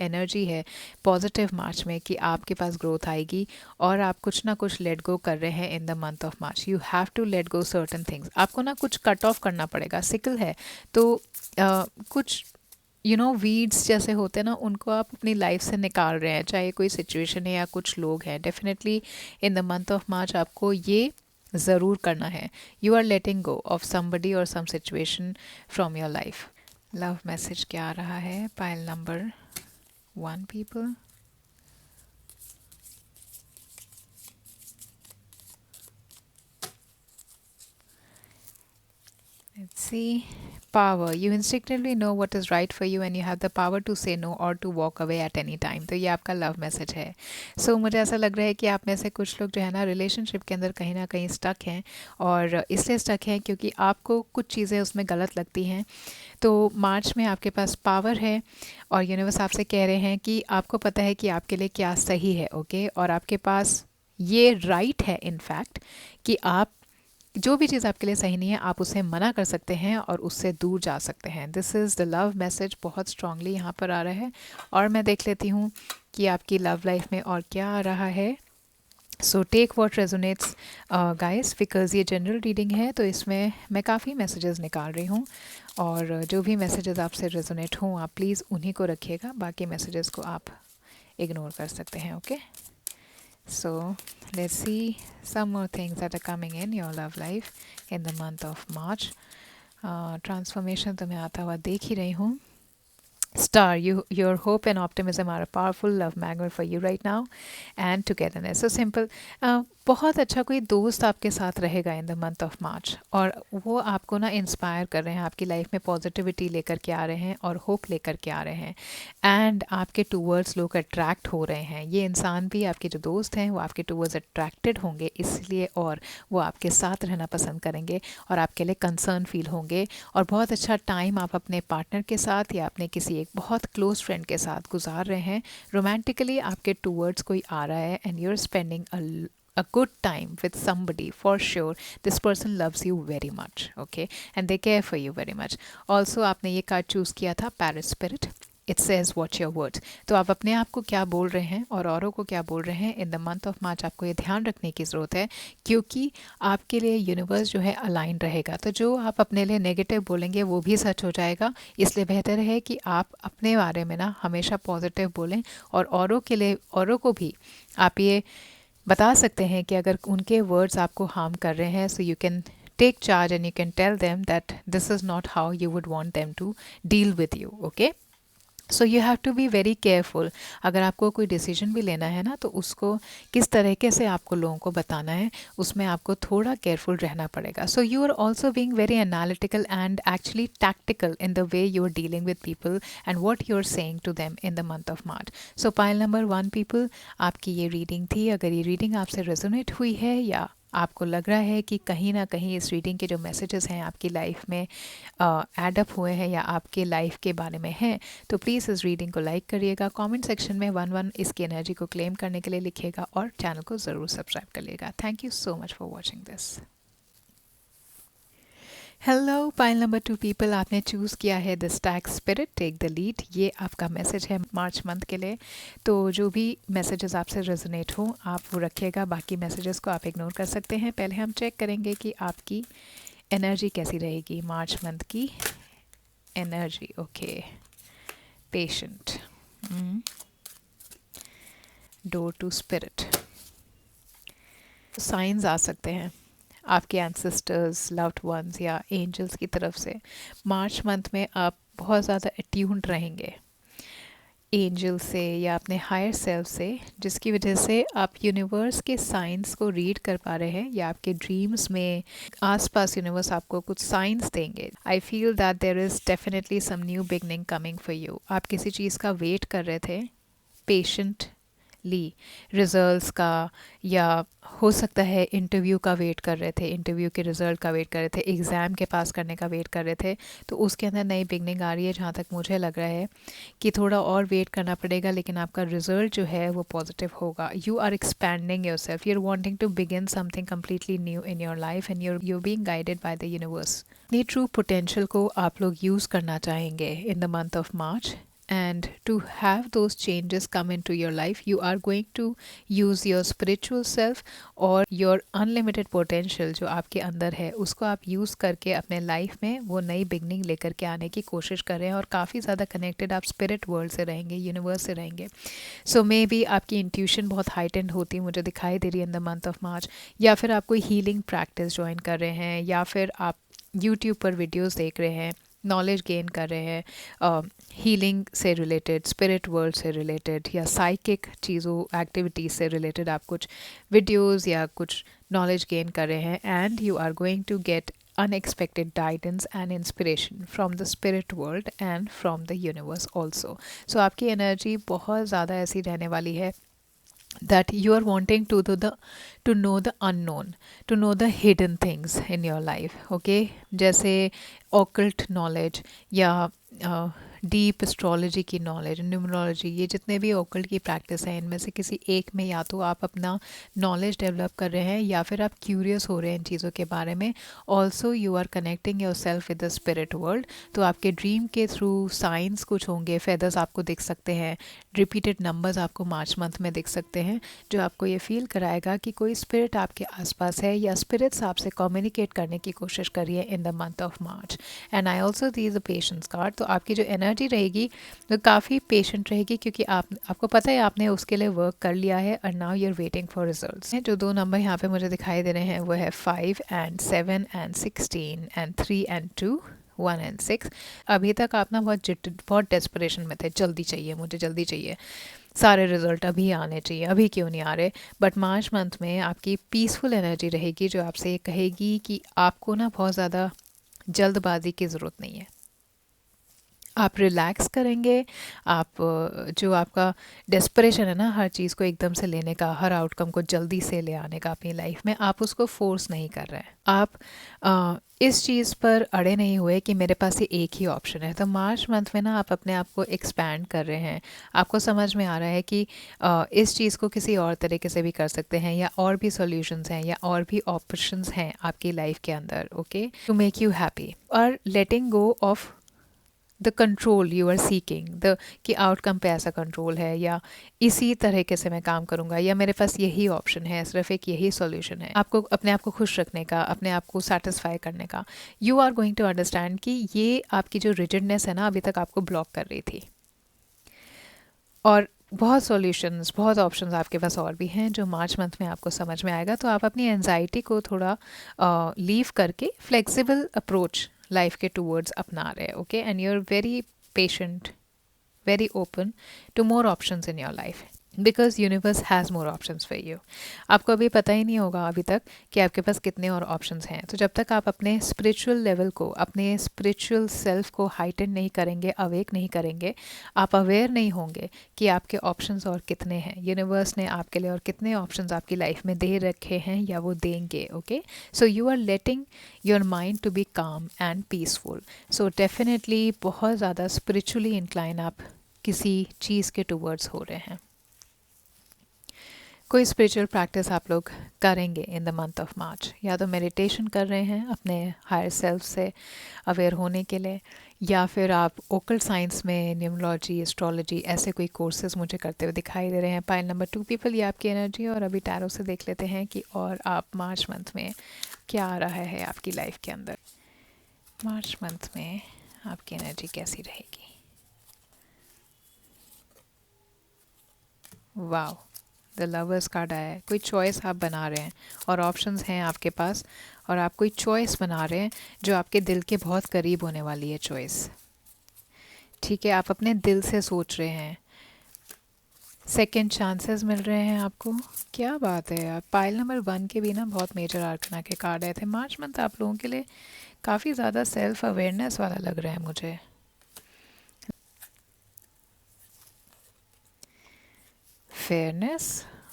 S1: एनर्जी है पॉजिटिव मार्च में कि आपके पास ग्रोथ आएगी, और आप कुछ ना कुछ लेट गो कर रहे हैं in the month of March. You have to let go certain things. आपको ना कुछ कट ऑफ करना पड़ेगा. सिकल है तो कुछ वीड्स जैसे होते हैं ना, उनको आप अपनी लाइफ से निकाल रहे हैं, चाहे कोई सिचुएशन है या कुछ लोग हैं. Definitely in the month of March आपको ये ज़रूर करना है. You are letting go of somebody और some situation from your life. Love message क्या आ रहा है. Pile number 1 people, let's see. Power, you instinctively know what is right for you and you have the power to say no or to walk away at any time. तो ये आपका love message है. सो मुझे ऐसा लग रहा है कि आप में से कुछ लोग जो है ना रिलेशनशिप के अंदर कहीं ना कहीं स्टक हैं, और इसलिए स्टक हैं क्योंकि आपको कुछ चीज़ें उसमें गलत लगती हैं. तो मार्च में आपके पास पावर है, और यूनिवर्स आपसे कह रहे हैं कि आपको पता है कि आपके लिए क्या सही है. ओके, और आपके पास ये राइट है इनफैक्ट कि आप जो भी चीज़ आपके लिए सही नहीं है आप उसे मना कर सकते हैं और उससे दूर जा सकते हैं. This is the love message, बहुत स्ट्रांगली यहाँ पर आ रहा है. और मैं देख लेती हूँ कि आपकी लव लाइफ में और क्या आ रहा है. So take what resonates guys, because ये जनरल रीडिंग है तो इसमें मैं काफ़ी मैसेजेस निकाल रही हूँ, और जो भी मैसेजेस आपसे रेजोनेट हों आप प्लीज़ उन्हीं को रखिएगा, बाकी मैसेजेस को आप इग्नोर कर सकते हैं. Okay, so let's see some more things that are coming in your love life in the month of March. Transformation तो मैं आता हुआ देख ही रही हूँ. Star, your hope and optimism are a powerful love magnet for you right now, and togetherness. So simple. बहुत अच्छा कोई दोस्त आपके साथ रहेगा इन द मंथ ऑफ मार्च, और वो आपको ना इंस्पायर कर रहे हैं, आपकी लाइफ में पॉजिटिविटी लेकर के आ रहे हैं और होप लेकर के आ रहे हैं, एंड आपके टूवर्ड्स लोग अट्रैक्ट हो रहे हैं. ये इंसान भी, आपके जो दोस्त हैं वो आपके टूवर्ड्स अट्रैक्टेड होंगे इसलिए, और वो आपके साथ रहना पसंद करेंगे और आपके लिए कंसर्न फील होंगे, और बहुत अच्छा टाइम आप अपने पार्टनर के साथ या अपने किसी एक बहुत क्लोज फ्रेंड के साथ गुजार रहे हैं. रोमांटिकली आपके टूवर्ड्स कोई आ रहा है, and you are spending a good time with somebody. For sure this person loves you very much, okay, and they care for you very much. Also आपने ये कार्ड चूज़ किया था, Paris Spirit. It says watch your words. तो आप अपने आप को क्या बोल रहे हैं और औरों को क्या बोल रहे हैं in the month of March, आपको ये ध्यान रखने की ज़रूरत है, क्योंकि आपके लिए यूनिवर्स जो है अलाइन रहेगा. तो जो आप अपने लिए नेगेटिव बोलेंगे वो भी सच हो जाएगा. इसलिए बेहतर है कि आप अपने बारे में ना हमेशा पॉजिटिव बोलें, और औरों के लिए, औरों को भी आप ये बता सकते हैं कि अगर उनके वर्ड्स आपको हार्म कर रहे हैं, so you can take charge and you can tell them that this is not how you would want them to deal with you. Okay, so you have to be very careful. अगर आपको कोई decision भी लेना है ना, तो उसको किस तरीके से आपको लोगों को बताना है, उसमें आपको थोड़ा केयरफुल रहना पड़ेगा. So you are also being very analytical and actually tactical in the way you are dealing with people and what you are saying to them in the month of March. So pile number 1 people, आपकी ये reading थी. अगर ये reading आपसे resonate हुई है या आपको लग रहा है कि कहीं ना कहीं इस रीडिंग के जो मैसेजेस हैं आपकी लाइफ में ऐड अप हुए हैं या आपके लाइफ के बारे में हैं, तो प्लीज़ इस रीडिंग को लाइक करिएगा. कमेंट सेक्शन में 1 इसकी एनर्जी को क्लेम करने के लिए लिखिएगा, और चैनल को ज़रूर सब्सक्राइब कर लीजिएगा. Thank you so much for watching this. Hello pile number 2 people, आपने चूज़ किया है the stag spirit, take the lead. ये आपका मैसेज है मार्च मंथ के लिए. तो जो भी मैसेजेस आपसे रेजोनेट हो आप वो रखिएगा, बाकी मैसेजेस को आप इग्नोर कर सकते हैं. पहले हम चेक करेंगे कि आपकी एनर्जी कैसी रहेगी, मार्च मंथ की energy. Okay, patient, door to spirit. Signs आ सकते हैं आपके एंसेस्टर्स, लव्ड वंस या एंजल्स की तरफ से. मार्च मंथ में आप बहुत ज़्यादा अट्यून्ड रहेंगे एंजल से या अपने हायर सेल्फ से, जिसकी वजह से आप यूनिवर्स के साइंस को रीड कर पा रहे हैं, या आपके ड्रीम्स में आसपास यूनिवर्स आपको कुछ साइंस देंगे. I feel that there is definitely some new beginning coming for you. आप किसी चीज़ का वेट कर रहे थे पेशेंटली, रिजल्ट्स का, या हो सकता है इंटरव्यू का वेट कर रहे थे, इंटरव्यू के रिज़ल्ट का वेट कर रहे थे, एग्ज़ाम के पास करने का वेट कर रहे थे, तो उसके अंदर नई बिगनिंग आ रही है. जहाँ तक मुझे लग रहा है कि थोड़ा और वेट करना पड़ेगा, लेकिन आपका रिज़ल्ट जो है वो पॉजिटिव होगा. You are expanding your self, you are wanting to begin something completely new in your life, and you're being guided by the universe. अपनी ट्रू पोटेंशियल को आप लोग यूज़ करना चाहेंगे in the month of March. And to have those changes come into your life, you are going to use your spiritual self और your unlimited potential जो आपके अंदर है, उसको आप यूज़ करके अपने लाइफ में वो नई बिगनिंग लेकर के आने की कोशिश कर रहे हैं, और काफ़ी ज़्यादा कनेक्टेड आप स्पिरिट वर्ल्ड से रहेंगे, यूनिवर्स से रहेंगे. सो मे बी आपकी इंट्यूशन बहुत हाइटेंड होती मुझे दिखाई दे रही है in the month of March, या फिर आप कोई हीलिंग प्रैक्टिस ज्वाइन कर रहे हैं, या फिर आप यूट्यूब पर वीडियोज़ देख रहे हैं, नॉलेज गेन कर रहे हैं हीलिंग से रिलेटेड, स्पिरिट वर्ल्ड से रिलेटेड, या साइकिक चीज़ों एक्टिविटीज़ से रिलेटेड आप कुछ वीडियोस या कुछ नॉलेज गेन कर रहे हैं, and you are going to get unexpected guidance and inspiration from the spirit world and from the universe also. So आपकी एनर्जी बहुत ज़्यादा ऐसी रहने वाली है that you are wanting to know the unknown, to know the hidden things in your life. Okay, जैसे occult knowledge या deep astrology की नॉलेज, न्यूमरोलॉजी, ये जितने भी ओकल्ट की प्रैक्टिस है इनमें से किसी एक में या तो आप अपना नॉलेज डेवलप कर रहे हैं या फिर आप क्यूरियस हो रहे हैं इन चीज़ों के बारे में। Also you are connecting your self with the spirit world. तो आपके ड्रीम के थ्रू साइंस कुछ होंगे, फेदर्स आपको दिख सकते हैं, रिपीटेड नंबर्स आपको मार्च मंथ में दिख सकते हैं, जो आपको ये फील कराएगा कि कोई स्पिरिट आपके आसपास है या स्पिरिट्स आपसे कम्युनिकेट करने की कोशिश करिए इन the month of March. And I also the the patience card. तो आपकी जो एनर्जी रहेगी वो काफ़ी पेशेंट रहेगी, क्योंकि आपको पता है आपने उसके लिए वर्क कर लिया है और now you are waiting for results. जो 2 नंबर यहाँ पे मुझे दिखाई दे रहे हैं वो है 5 and 7 and 16 and 3 and 2, 1 and 6। अभी तक आप ना बहुत डेस्परेशन में थे, जल्दी चाहिए, मुझे जल्दी चाहिए, सारे रिजल्ट अभी आने चाहिए, अभी क्यों नहीं आ रहे। बट मार्च मंथ में आपकी पीसफुल एनर्जी रहेगी जो आपसे ये कहेगी कि आपको ना बहुत ज़्यादा जल्दबाजी की ज़रूरत नहीं है। आप रिलैक्स करेंगे, आप जो आपका डेस्परेशन है ना हर चीज़ को एकदम से लेने का, हर आउटकम को जल्दी से ले आने का अपनी लाइफ में, आप उसको फोर्स नहीं कर रहे हैं। आप इस चीज़ पर अड़े नहीं हुए कि मेरे पास ये एक ही ऑप्शन है। तो मार्च मंथ में ना आप अपने आप को एक्सपैंड कर रहे हैं, आपको समझ में आ रहा है कि इस चीज़ को किसी और तरीके से भी कर सकते हैं, या और भी सॉल्यूशंस हैं, या और भी ऑप्शंस हैं आपकी लाइफ के अंदर, okay, to make you happy. और letting go of the control you are seeking, the कि आउटकम पे ऐसा कंट्रोल है, या इसी तरीके से मैं काम करूँगा, या मेरे पास यही ऑप्शन है, सिर्फ एक यही सॉल्यूशन है। आपको अपने आप को खुश रखने का, अपने आप को सेटिस्फाई करने का, you are going to understand कि ये आपकी जो रिजिडनेस है ना अभी तक आपको ब्लॉक कर रही थी, और बहुत सॉल्यूशंस, बहुत ऑप्शंस आपके पास और भी हैं जो मार्च मंथ में आपको समझ में आएगा। तो आप अपनी एंजाइटी को थोड़ा लीव करके फ्लेक्सिबल अप्रोच लाइफ के टूवर्ड्स अपना रहे हैं, okay, and you are very patient, very open to more options in your life, because universe has more options for you. आपको अभी पता ही नहीं होगा अभी तक कि आपके पास कितने और ऑप्शंस हैं। तो जब तक आप अपने स्पिरिचुअल लेवल को, अपने स्पिरिचुअल सेल्फ को हाइटन नहीं करेंगे, अवेक नहीं करेंगे, आप अवेयर नहीं होंगे कि आपके ऑप्शंस और कितने हैं, यूनिवर्स ने आपके लिए और कितने ऑप्शंस आपकी लाइफ में दे रखे हैं या वो देंगे, okay. So you are letting your mind to be calm and peaceful. So definitely बहुत ज़्यादा स्पिरिचुअली इंक्लाइन आप किसी चीज़ के टूवर्ड्स हो रहे हैं। कोई स्पिरिचुअल प्रैक्टिस आप लोग करेंगे in the month of March, या तो मेडिटेशन कर रहे हैं अपने हायर सेल्फ से अवेयर होने के लिए, या फिर आप ओकल्ट साइंस में न्यूमरोलॉजी, एस्ट्रोलॉजी, ऐसे कोई कोर्सेज मुझे करते हुए दिखाई दे रहे हैं। पाइल नंबर 2 पीपल, ये आपकी एनर्जी। और अभी टैरो से देख लेते हैं कि और आप मार्च मंथ में क्या आ रहा है आपकी लाइफ के अंदर। मार्च मंथ में आपकी एनर्जी कैसी रहेगी? वाओ, द लवर्स कार्ड आया है। कोई चॉइस आप बना रहे हैं और ऑप्शंस हैं आपके पास, और आप कोई चॉइस बना रहे हैं जो आपके दिल के बहुत करीब होने वाली है चॉइस, ठीक है। आप अपने दिल से सोच रहे हैं, सेकंड चांसेस मिल रहे हैं आपको, क्या बात है यार। पाइल नंबर 1 के भी ना बहुत मेजर आर्कना के कार्ड आए थे। मार्च मंथ आप लोगों के लिए काफ़ी ज़्यादा सेल्फ अवेयरनेस वाला लग रहा है मुझे। Fairness,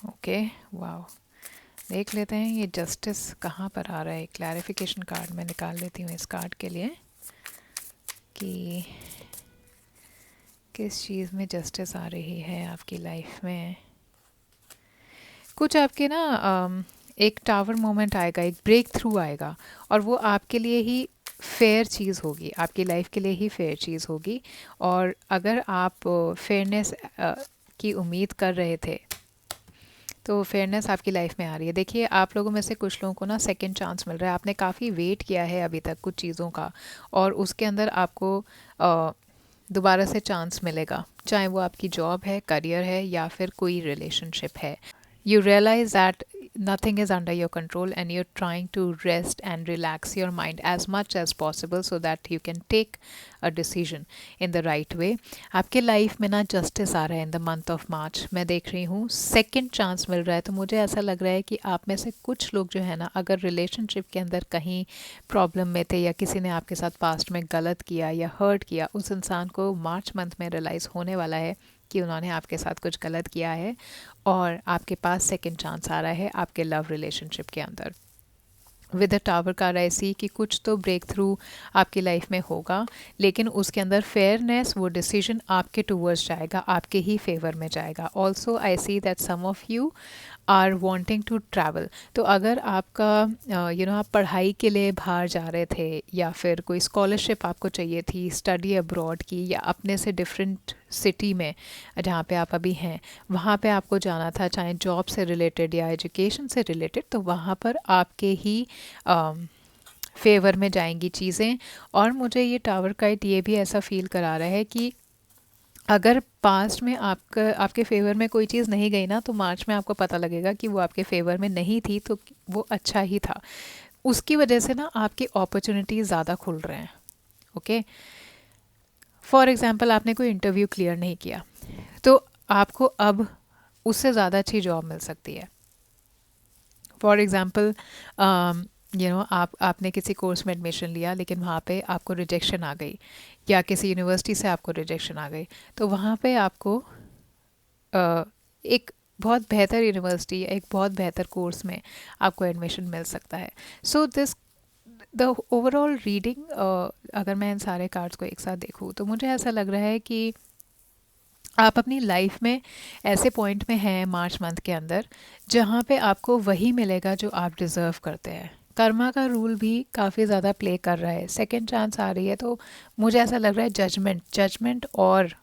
S1: okay, wow. देख लेते हैं ये जस्टिस कहाँ पर आ रहा है। क्लैरिफिकेशन कार्ड मैं निकाल लेती हूँ इस कार्ड के लिए कि किस चीज़ में जस्टिस आ रही है आपकी लाइफ में। कुछ आपके ना एक टावर मोमेंट आएगा, एक ब्रेक थ्रू आएगा, और वो आपके लिए ही फेयर चीज़ होगी, आपकी लाइफ के लिए ही फेयर चीज़ होगी। और अगर आप फेयरनेस की उम्मीद कर रहे थे तो फेयरनेस आपकी लाइफ में आ रही है। देखिए, आप लोगों में से कुछ लोगों को ना सेकंड चांस मिल रहा है। आपने काफ़ी वेट किया है अभी तक कुछ चीज़ों का, और उसके अंदर आपको दोबारा से चांस मिलेगा, चाहे वो आपकी जॉब है, करियर है, या फिर कोई रिलेशनशिप है। You realize that nothing is under your control, and you're trying to rest and relax your mind as much as possible so that you can take a decision in the right way. आपके life में ना justice आ रहा है in the month of मार्च। मैं देख रही हूँ second chance मिल रहा है। तो मुझे ऐसा लग रहा है कि आप में से कुछ लोग जो है ना, अगर रिलेशनशिप के अंदर कहीं प्रॉब्लम में थे, या किसी ने आपके साथ पास्ट में गलत किया या हर्ट किया, उस इंसान को मार्च मंथ में रियलाइज़ होने वाला है कि उन्होंने आपके साथ कुछ गलत किया है, और आपके पास सेकंड चांस आ रहा है आपके लव रिलेशनशिप के अंदर। With the tower card I see कि कुछ तो ब्रेक थ्रू आपकी लाइफ में होगा, लेकिन उसके अंदर फेयरनेस, वो डिसीजन आपके टूवर्ड्स जाएगा, आपके ही फेवर में जाएगा. Also I see that some of you are wanting to travel. तो अगर आपका आप पढ़ाई के लिए बाहर जा रहे थे, या फिर कोई स्कॉलरशिप आपको चाहिए थी स्टडी अब्रॉड की, या अपने से डिफरेंट सिटी में जहाँ पे आप अभी हैं वहाँ पे आपको जाना था, चाहे जॉब से रिलेटेड या एजुकेशन से रिलेटेड, तो वहाँ पर आपके ही फेवर में जाएंगी चीज़ें. और मुझे ये टावर काइट ये भी ऐसा फील करा रहा है कि अगर पास्ट में आपके फेवर में कोई चीज़ नहीं गई ना, तो मार्च में आपको पता लगेगा कि वो आपके फेवर में नहीं थी, तो वो अच्छा ही था. उसकी वजह से ना आपकी अपॉर्चुनिटीज़ ज़्यादा खुल रहे हैं. ओके, फॉर एग्ज़ाम्पल आपने कोई इंटरव्यू क्लियर नहीं किया, तो आपको अब उससे ज़्यादा अच्छी जॉब मिल सकती है. फॉर एग्ज़ाम्पल आपने किसी कोर्स में एडमिशन लिया, लेकिन वहाँ पे आपको रिजेक्शन आ गई, या किसी यूनिवर्सिटी से आपको रिजेक्शन आ गई, तो वहाँ पे आपको एक बहुत बेहतर यूनिवर्सिटी या एक बहुत बेहतर कोर्स में आपको एडमिशन मिल सकता है. So this the overall reading, अगर मैं इन सारे कार्ड्स को एक साथ देखूँ तो मुझे ऐसा लग रहा है कि आप अपनी लाइफ में ऐसे पॉइंट में हैं मार्च मंथ के अंदर जहाँ पे आपको वही मिलेगा जो आप डिज़र्व करते हैं. कर्मा का रूल भी काफ़ी ज़्यादा प्ले कर रहा है. सेकंड चांस आ रही है, तो मुझे ऐसा लग रहा है जजमेंट और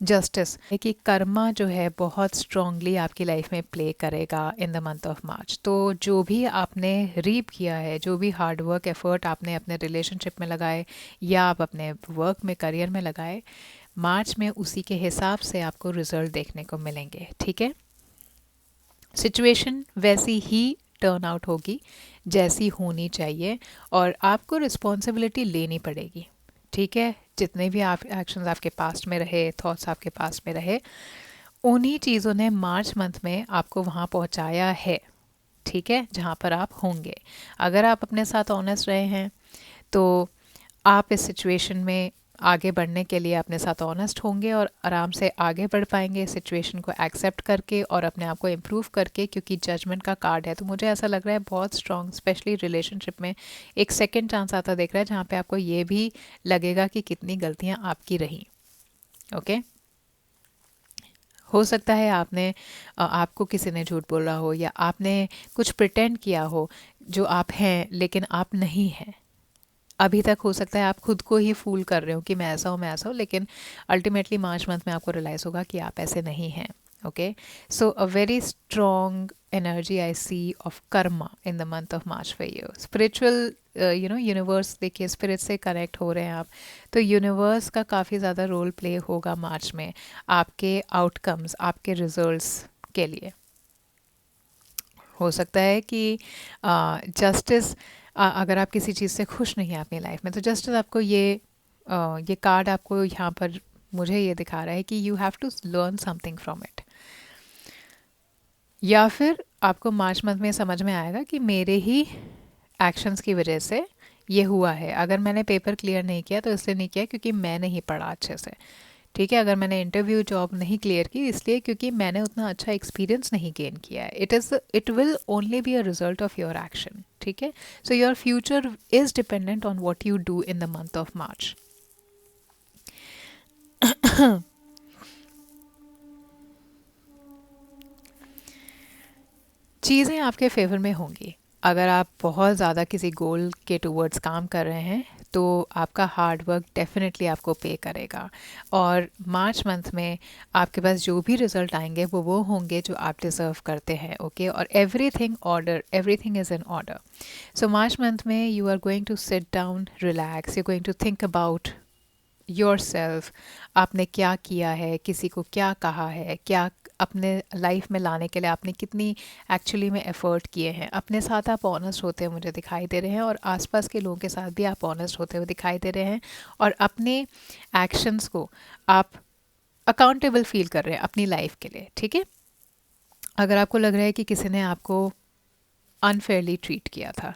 S1: जस्टिस है कि कर्मा जो है बहुत स्ट्रांगली आपकी लाइफ में प्ले करेगा इन द मंथ ऑफ मार्च. तो जो भी आपने रीप किया है, जो भी हार्ड वर्क एफर्ट आपने अपने रिलेशनशिप में लगाए, या आप अपने वर्क में, करियर में लगाए, मार्च में उसी के हिसाब से आपको रिजल्ट देखने को मिलेंगे. ठीक है, सिचुएशन वैसी ही टर्न आउट होगी जैसी होनी चाहिए, और आपको रिस्पॉन्सिबिलिटी लेनी पड़ेगी. ठीक है, जितने भी आप एक्शंस आपके पास्ट में रहे, थॉट्स आपके पास्ट में रहे, उन्हीं चीज़ों ने मार्च मंथ में आपको वहाँ पहुँचाया है. ठीक है, जहाँ पर आप होंगे. अगर आप अपने साथ ऑनेस्ट रहे हैं, तो आप इस सिचुएशन में आगे बढ़ने के लिए अपने साथ ऑनेस्ट होंगे और आराम से आगे बढ़ पाएंगे सिचुएशन को एक्सेप्ट करके और अपने आप को इम्प्रूव करके. क्योंकि जजमेंट का कार्ड है, तो मुझे ऐसा लग रहा है बहुत स्ट्रॉन्ग, स्पेशली रिलेशनशिप में एक सेकंड चांस आता दिख रहा है, जहाँ पे आपको ये भी लगेगा कि कितनी गलतियाँ आपकी रहीं. ओके, हो सकता है आपको किसी ने झूठ बोला हो, या आपने कुछ प्रिटेंड किया हो जो आप हैं लेकिन आप नहीं हैं. अभी तक हो सकता है आप खुद को ही फूल कर रहे हो कि मैं ऐसा हूँ, लेकिन अल्टीमेटली मार्च मंथ में आपको रियलाइज़ होगा कि आप ऐसे नहीं हैं. Okay, so a very strong energy I see of karma in the month of March for you. Spiritual universe, देखिए स्पिरिट से कनेक्ट हो रहे हैं आप, तो यूनिवर्स का काफ़ी ज़्यादा रोल प्ले होगा मार्च में आपके आउटकम्स, आपके रिजल्ट्स के लिए. हो सकता है कि जस्टिस, अगर आप किसी चीज़ से खुश नहीं हैं अपनी लाइफ में, तो जस्टिस आपको ये कार्ड आपको यहाँ पर मुझे ये दिखा रहा है कि you have to learn something from it. या फिर आपको मार्च मंथ में समझ में आएगा कि मेरे ही एक्शंस की वजह से ये हुआ है. अगर मैंने पेपर क्लियर नहीं किया तो इसलिए नहीं किया क्योंकि मैं नहीं पढ़ा अच्छे से. ठीक है, अगर मैंने इंटरव्यू जॉब नहीं क्लियर की इसलिए क्योंकि मैंने उतना अच्छा एक्सपीरियंस नहीं गेन किया है. It will only be a result of your action. ठीक है, so your future is dependent on what you do in the month of मार्च. चीज़ें आपके फेवर में होंगी. अगर आप बहुत ज़्यादा किसी गोल के टूवर्ड्स काम कर रहे हैं, तो आपका हार्ड वर्क डेफिनेटली आपको पे करेगा. और मार्च मंथ में आपके पास जो भी रिज़ल्ट आएंगे वो होंगे जो आप डिज़र्व करते हैं. ओके, और everything is in order. So March month में you are going to sit down, relax, you going to think about yourself. आपने क्या किया है, किसी को क्या कहा है, क्या अपने लाइफ में लाने के लिए आपने कितनी एक्चुअली में एफ़र्ट किए हैं. अपने साथ आप ऑनेस्ट होते हुए मुझे दिखाई दे रहे हैं, और आसपास के लोगों के साथ भी आप ऑनेस्ट होते हुए दिखाई दे रहे हैं, और अपने एक्शंस को आप अकाउंटेबल फील कर रहे हैं अपनी लाइफ के लिए. ठीक है, अगर आपको लग रहा है कि किसी ने आपको अनफेयरली ट्रीट किया था,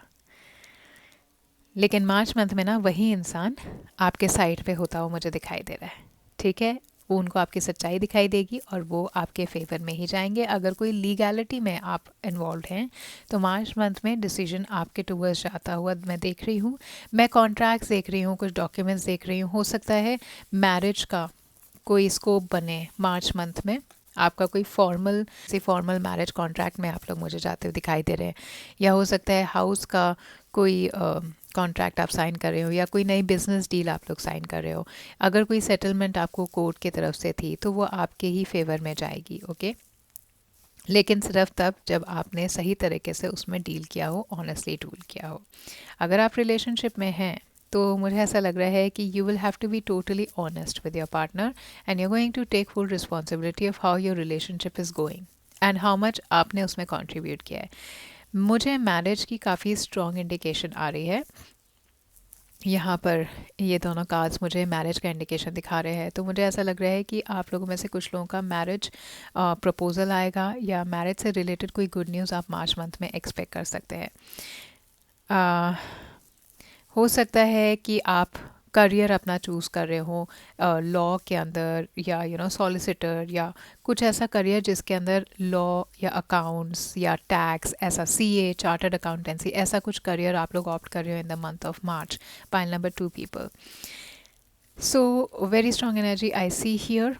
S1: लेकिन मार्च मंथ में ना वही इंसान आपके साइड पे होता हुआ मुझे दिखाई दे रहा है. ठीक है, वो उनको आपकी सच्चाई दिखाई देगी और वो आपके फेवर में ही जाएंगे। अगर कोई लीगैलिटी में आप इन्वॉल्व हैं तो मार्च मंथ में डिसीजन आपके टूवर्ड्स जाता हुआ मैं देख रही हूँ। मैं कॉन्ट्रैक्ट्स देख रही हूँ, कुछ डॉक्यूमेंट्स देख रही हूँ। हो सकता है मैरिज का कोई स्कोप बने मार्च मंथ में, आपका कोई फॉर्मल मैरिज कॉन्ट्रैक्ट में आप लोग मुझे जाते हुए दिखाई दे रहे हैं। या हो सकता है हाउस का कोई कॉन्ट्रैक्ट आप साइन कर रहे हो, या कोई नई बिजनेस डील आप लोग साइन कर रहे हो। अगर कोई सेटलमेंट आपको कोर्ट की तरफ से थी तो वो आपके ही फेवर में जाएगी, ओके। लेकिन सिर्फ तब जब आपने सही तरीके से उसमें डील किया हो, ऑनेस्टली डील किया हो। अगर आप रिलेशनशिप में हैं तो मुझे ऐसा लग रहा है कि you will have to be totally honest with your partner and you going to take full responsibility of how your relationship is going and how much आपने उसमें कंट्रीब्यूट किया है। मुझे मैरिज की काफ़ी स्ट्रॉन्ग इंडिकेशन आ रही है यहाँ पर। ये दोनों कार्ड्स मुझे मैरिज का इंडिकेशन दिखा रहे हैं, तो मुझे ऐसा लग रहा है कि आप लोगों में से कुछ लोगों का मैरिज प्रपोजल आएगा या मैरिज से रिलेटेड कोई गुड न्यूज़ आप मार्च मंथ में एक्सपेक्ट कर सकते हैं। हो सकता है कि आप करियर अपना चूज़ कर रहे हो लॉ के अंदर, या सॉलिसिटर, या कुछ ऐसा करियर जिसके अंदर लॉ या अकाउंट्स या टैक्स, ऐसा सीए, चार्टर्ड अकाउंटेंसी, ऐसा कुछ करियर आप लोग ऑप्ट कर रहे हो in the month of March. Pile number 2 people. So very strong energy I see here.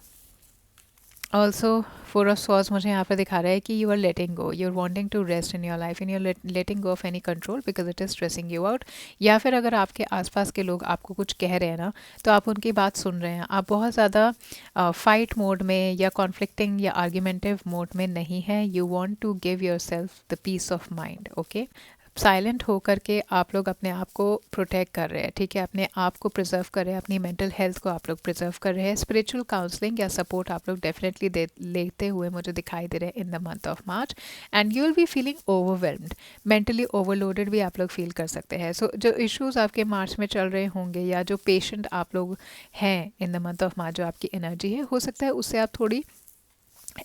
S1: Also four of swords मुझे यहाँ पर दिखा रहा है कि you are letting go, you are wanting to rest in your life and you are letting go of any control because it is stressing you out. या फिर अगर आपके आसपास के लोग आपको कुछ कह रहे हैं ना, तो आप उनकी बात सुन रहे हैं। आप बहुत ज़्यादा फाइट मोड में या कॉन्फ्लिक्टिंग या आर्ग्यूमेंटिव मोड में नहीं है। You want to give your self the peace of mind, okay. Silent होकर के आप लोग अपने आप को प्रोटेक्ट कर रहे हैं, ठीक है, अपने आप को प्रिजर्व कर रहे हैं, अपनी मेंटल हेल्थ को आप लोग प्रिजर्व कर रहे हैं। स्पिरिचुअल काउंसलिंग या सपोर्ट आप लोग डेफिनेटली लेते हुए मुझे दिखाई दे रहे हैं in the month of March and you will be feeling overwhelmed, mentally overloaded भी आप लोग फील कर सकते हैं। सो जो इश्यूज़ आपके मार्च में चल रहे होंगे या जो पेशेंट आप लोग हैं इन द मंथ ऑफ मार्च, जो आपकी एनर्जी है, हो सकता है उससे आप थोड़ी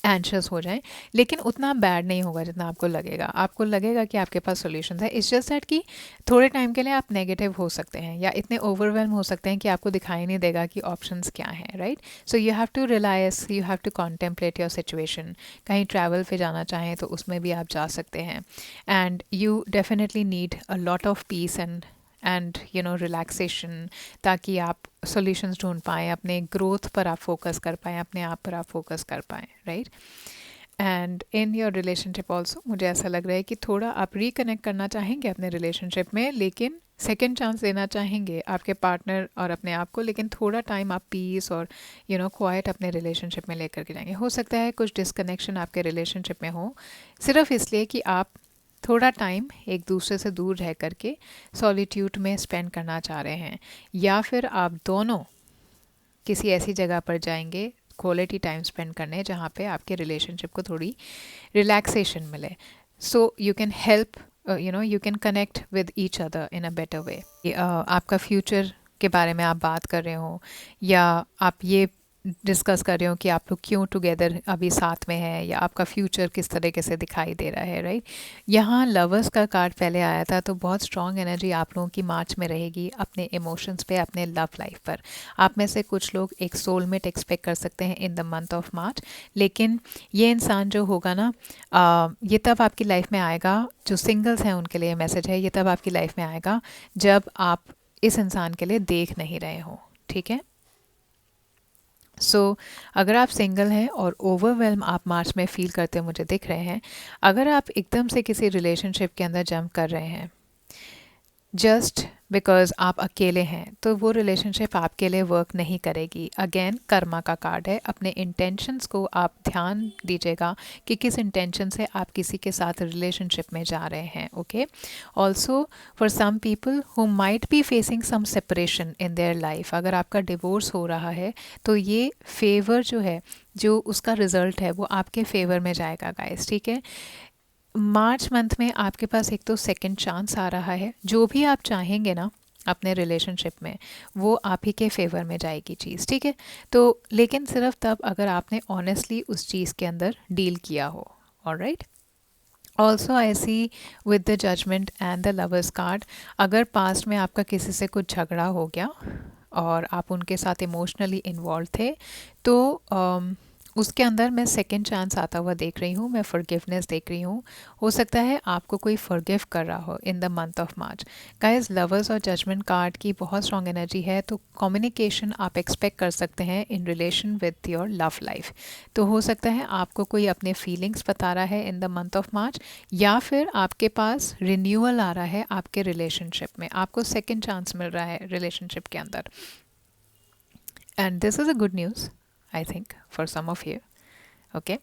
S1: एंशियस हो जाएं, लेकिन उतना बैड नहीं होगा जितना आपको लगेगा। आपको लगेगा कि आपके पास सॉल्यूशंस है। इट्स जस्ट दैट कि थोड़े टाइम के लिए आप नेगेटिव हो सकते हैं या इतने ओवरवेल्म हो सकते हैं कि आपको दिखाई नहीं देगा कि ऑप्शंस क्या हैं, right. So you have to realise, you have to contemplate your situation. कहीं ट्रैवल पे जाना चाहें तो उसमें भी आप जा सकते हैं and you definitely need a lot of peace and relaxation, ताकि आप सॉल्यूशंस ढूंढ पाएँ, अपने ग्रोथ पर आप फोकस कर पाएँ, अपने आप पर आप फोकस कर पाएँ, right. And in your relationship also मुझे ऐसा लग रहा है कि थोड़ा आप रिकनेक्ट करना चाहेंगे अपने रिलेशनशिप में, लेकिन सेकेंड चांस देना चाहेंगे आपके पार्टनर और अपने आप को, लेकिन थोड़ा टाइम आप पीस और क्वाइट अपने रिलेशनशिप में लेकर के जाएंगे। हो सकता है कुछ डिस्कनेक्शन आपके रिलेशनशिप में हो सिर्फ इसलिए कि आप थोड़ा टाइम एक दूसरे से दूर रह करके सॉलिट्यूड में स्पेंड करना चाह रहे हैं, या फिर आप दोनों किसी ऐसी जगह पर जाएंगे क्वालिटी टाइम स्पेंड करने जहाँ पे आपके रिलेशनशिप को थोड़ी रिलैक्सेशन मिले। सो you can help, you can connect with each other in a better way. आपका फ्यूचर के बारे में आप बात कर रहे हो या आप ये डिस्कस कर रहे हो कि आप लोग क्यों टुगेदर अभी साथ में हैं, या आपका फ्यूचर किस तरीके से दिखाई दे रहा है, राइट। यहाँ लवर्स का कार्ड पहले आया था, तो बहुत स्ट्रॉन्ग एनर्जी आप लोगों की मार्च में रहेगी अपने इमोशंस पे, अपने लव लाइफ पर। आप में से कुछ लोग एक सोलमेट एक्सपेक्ट कर सकते हैं इन द मंथ ऑफ मार्च, लेकिन ये इंसान जो होगा ना, ये तब आपकी लाइफ में आएगा, जो सिंगल्स हैं उनके लिए मैसेज है, ये तब आपकी लाइफ में आएगा जब आप इस इंसान के लिए देख नहीं रहे हो, ठीक है। सो अगर आप सिंगल हैं और ओवरवेल्म आप मार्च में फील करते मुझे दिख रहे हैं, अगर आप एकदम से किसी रिलेशनशिप के अंदर जंप कर रहे हैं जस्ट बिकॉज आप अकेले हैं, तो वो रिलेशनशिप आपके लिए वर्क नहीं करेगी। अगेन कर्मा का कार्ड है। अपने इंटेंशंस को आप ध्यान दीजिएगा कि किस इंटेंशन से आप किसी के साथ रिलेशनशिप में जा रहे हैं, okay. Also for some people who might be facing some separation in their life, अगर आपका डिवोर्स हो रहा है तो ये फेवर जो है, जो उसका रिजल्ट है वो आपके फेवर में जाएगा गाइस, ठीक है। मार्च मंथ में आपके पास एक तो सेकंड चांस आ रहा है, जो भी आप चाहेंगे ना अपने रिलेशनशिप में वो आप ही के फेवर में जाएगी चीज़, ठीक है। तो लेकिन सिर्फ तब अगर आपने ऑनेस्टली उस चीज़ के अंदर डील किया हो, alright. Also I see with the judgement and the lovers card, अगर पास्ट में आपका किसी से कुछ झगड़ा हो गया और आप उनके साथ इमोशनली इन्वॉल्व थे, तो उसके अंदर मैं सेकंड चांस आता हुआ देख रही हूँ, मैं फॉरगिवनेस देख रही हूँ। हो सकता है आपको कोई फॉरगिव कर रहा हो in the month of March. Guys, lovers और जजमेंट कार्ड की बहुत स्ट्रॉन्ग एनर्जी है, तो कम्युनिकेशन आप एक्सपेक्ट कर सकते हैं in relation with your love life. तो हो सकता है आपको कोई अपने फीलिंग्स बता रहा है in the month of March, या फिर आपके पास रिन्यूअल आ रहा है आपके रिलेशनशिप में, आपको सेकेंड चांस मिल रहा है रिलेशनशिप के अंदर। And this is a good news I think for some of you. Okay,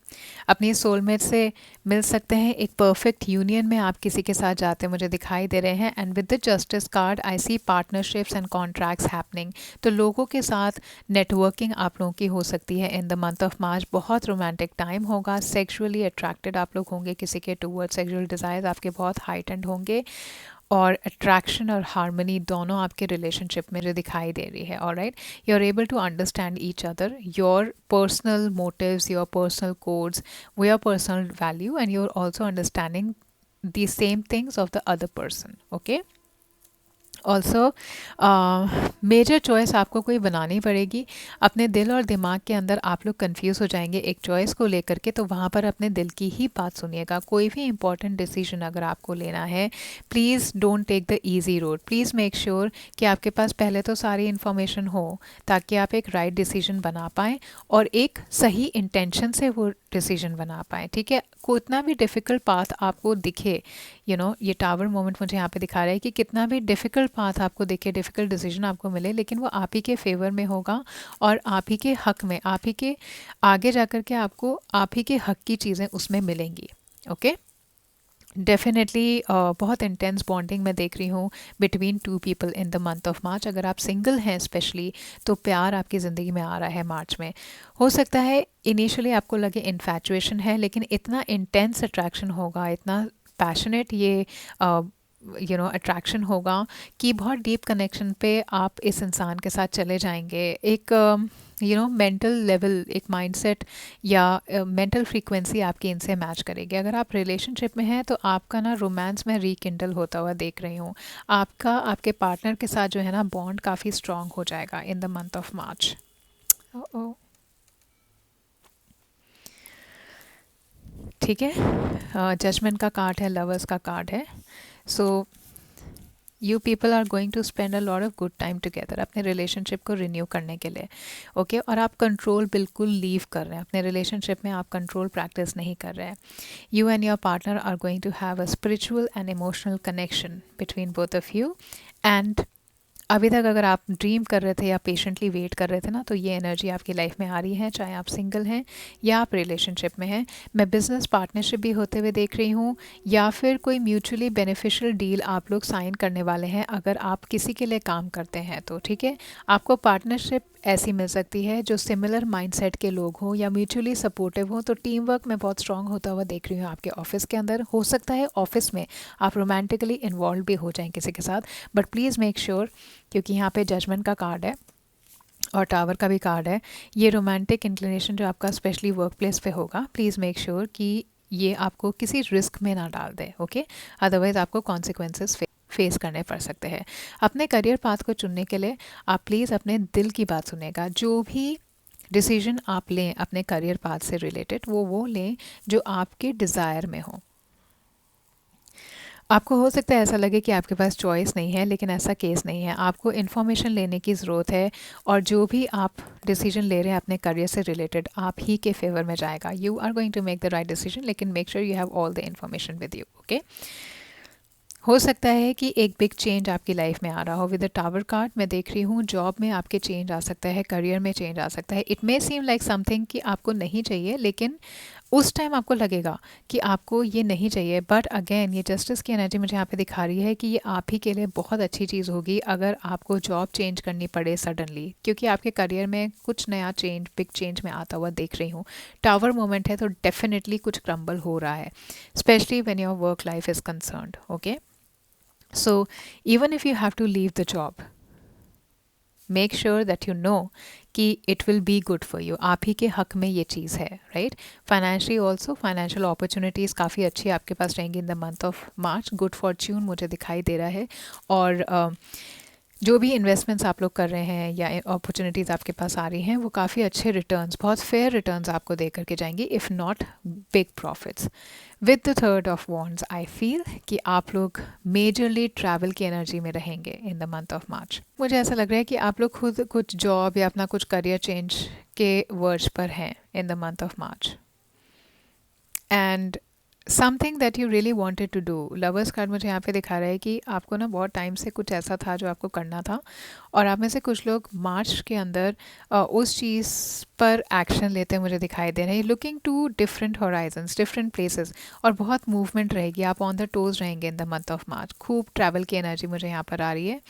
S1: अपनी सोलमेट से मिल सकते हैं, एक परफेक्ट यूनियन में आप किसी के साथ जाते मुझे दिखाई दे रहे हैं। And with the justice card I see partnerships and contracts happening. तो लोगों के साथ नेटवर्किंग आप लोगों की हो सकती है इन द मंथ ऑफ मार्च। बहुत रोमांटिक टाइम होगा, सेक्सुअली अट्रैक्टेड आप लोग होंगे किसी के टूवर्ड, सेक्सुअल डिज़ायर्स आपके बहुत हाइटेंड होंगे, और अट्रैक्शन और हार्मनी दोनों आपके रिलेशनशिप में जो दिखाई दे रही है। Alright, you are able to understand each other, your personal motives, your personal codes, your personal value, and you are also understanding the same things of the other person. Okay, also major choice आपको कोई बनानी पड़ेगी। अपने दिल और दिमाग के अंदर आप लोग कंफ्यूज हो जाएंगे एक चॉइस को लेकर के, तो वहाँ पर अपने दिल की ही बात सुनिएगा। कोई भी इंपॉर्टेंट डिसीजन अगर आपको लेना है, please don't take the easy road. Please make sure कि आपके पास पहले तो सारी इन्फॉर्मेशन हो, ताकि आप एक राइट डिसीजन बना पाएँ और एक सही इंटेंशन से वो डिसीजन बना पाएँ। ठीक है, कितना भी डिफ़िकल्ट पाथ आपको दिखे, ये टावर मोमेंट मुझे यहाँ पे दिखा रहा है कि कितना भी डिफ़िकल्ट पाथ आपको दिखे, डिफ़िकल्ट डिसीजन आपको मिले, लेकिन वो आप ही के फेवर में होगा और आप ही के हक में, आप ही के आगे जाकर के आपको आप ही के हक की चीज़ें उसमें मिलेंगी। ओके, डेफिनेटली बहुत इंटेंस बॉन्डिंग मैं देख रही हूँ between two people in the month of मार्च। अगर आप सिंगल हैं स्पेशली, तो प्यार आपकी ज़िंदगी में आ रहा है मार्च में। हो सकता है इनिशियली आपको लगे इन्फैचुएशन है, लेकिन इतना इंटेंस अट्रैक्शन होगा, इतना पैशनेट ये अट्रैक्शन होगा कि बहुत डीप कनेक्शन पे आप इस इंसान के साथ चले जाएंगे। एक मेंटल लेवल, एक माइंडसेट या मेंटल फ्रीक्वेंसी आपकी इनसे मैच करेगी। अगर आप रिलेशनशिप में हैं तो आपका ना रोमांस में रीकिंडल होता हुआ देख रही हूँ। आपका आपके पार्टनर के साथ जो है ना बॉन्ड काफ़ी स्ट्रॉन्ग हो जाएगा इन द मंथ ऑफ मार्च। ठीक है, जजमेंट का कार्ड है, लवर्स का कार्ड है। So you people are going to spend a lot of good time together अपने रिलेशनशिप को रिन्यू करने के लिए। ओके, और आप कंट्रोल बिल्कुल लीव कर रहे हैं अपने रिलेशनशिप में, आप कंट्रोल प्रैक्टिस नहीं कर रहे हैं। You and your partner are going to have a spiritual and emotional connection between both of you. एंड अभी तक अगर आप ड्रीम कर रहे थे या पेशेंटली वेट कर रहे थे ना, तो ये एनर्जी आपकी लाइफ में आ रही है, चाहे आप सिंगल हैं या आप रिलेशनशिप में हैं। मैं बिजनेस पार्टनरशिप भी होते हुए देख रही हूँ, या फिर कोई म्यूचुअली बेनिफिशियल डील आप लोग साइन करने वाले हैं अगर आप किसी के लिए काम करते हैं तो। ठीक है, आपको पार्टनरशिप ऐसी मिल सकती है जो सिमिलर माइंडसेट के लोग हों या म्यूचुअली सपोर्टिव हों। तो टीम वर्क में बहुत स्ट्रांग होता हुआ देख रही हूँ आपके ऑफिस के अंदर। हो सकता है ऑफिस में आप रोमांटिकली इन्वॉल्व भी हो जाएं किसी के साथ, बट प्लीज़ मेक श्योर, क्योंकि यहाँ पे जजमेंट का कार्ड है और टावर का भी कार्ड है, ये रोमांटिक इंक्लिनेशन जो आपका स्पेशली वर्क प्लेस पे होगा, प्लीज़ मेक श्योर कि ये आपको किसी रिस्क में ना डाल दे। ओके, अदरवाइज़ आपको कॉन्सिक्वेंसेस फेस करने पड़ सकते हैं। अपने करियर पाथ को चुनने के लिए आप प्लीज़ अपने दिल की बात सुनेगा। जो भी डिसीजन आप लें अपने करियर पाथ से रिलेटेड, वो लें जो आपके डिज़ायर में हो। आपको हो सकता है ऐसा लगे कि आपके पास चॉइस नहीं है, लेकिन ऐसा केस नहीं है। आपको इन्फॉर्मेशन लेने की ज़रूरत है, और जो भी आप डिसीजन ले रहे हैं अपने करियर से रिलेटेड, आप ही के फेवर में जाएगा। You are going to make the right decision, लेकिन make sure you have all the information with you. Okay, हो सकता है कि एक बिग चेंज आपकी लाइफ में आ रहा हो। विद द टावर कार्ड मैं देख रही हूँ जॉब में आपके चेंज आ सकता है, करियर में चेंज आ सकता है। It may seem like something कि आपको नहीं चाहिए, लेकिन उस टाइम आपको लगेगा कि आपको ये नहीं चाहिए। बट अगेन ये जस्टिस की एनर्जी मुझे यहाँ पे दिखा रही है कि ये आप ही के लिए बहुत अच्छी चीज़ होगी अगर आपको जॉब चेंज करनी पड़े सडनली, क्योंकि आपके करियर में कुछ नया चेंज, बिग चेंज में आता हुआ देख रही हूँ। टावर मोमेंट है तो डेफिनेटली कुछ क्रम्बल हो रहा है, specially when your work life is concerned. Okay, so even if you have to leave the job, make sure that you know कि it will be good for you। आप ही के हक में ये चीज़ है, right. Financially also financial opportunities काफ़ी अच्छी आपके पास रहेंगी इन the month of March. Good Fortune मुझे दिखाई दे रहा है। और जो भी इन्वेस्टमेंट्स आप लोग कर रहे हैं या अपॉर्चुनिटीज़ आपके पास आ रही हैं वो काफ़ी अच्छे रिटर्न्स, बहुत फेयर रिटर्न्स आपको दे करके जाएंगी, if not big profits. With the third of wands I feel कि आप लोग मेजरली ट्रैवल की एनर्जी में रहेंगे in the month of March. मुझे ऐसा लग रहा है कि आप लोग खुद कुछ जॉब या अपना कुछ करियर चेंज के वर्ज पर हैं in the month of March. And something that you really wanted to do, lovers card मुझे यहाँ पे दिखा रहा है कि आपको ना बहुत टाइम से कुछ ऐसा था जो आपको करना था, और आप में से कुछ लोग मार्च के अंदर उस चीज़ पर एक्शन लेते मुझे दिखाई दे रहे हैं। Looking to different horizons, different places, और बहुत मूवमेंट रहेगी, आप ऑन द टोज रहेंगे in the month of March. खूब ट्रैवल की एनर्जी मुझे यहाँ पर आ रही है।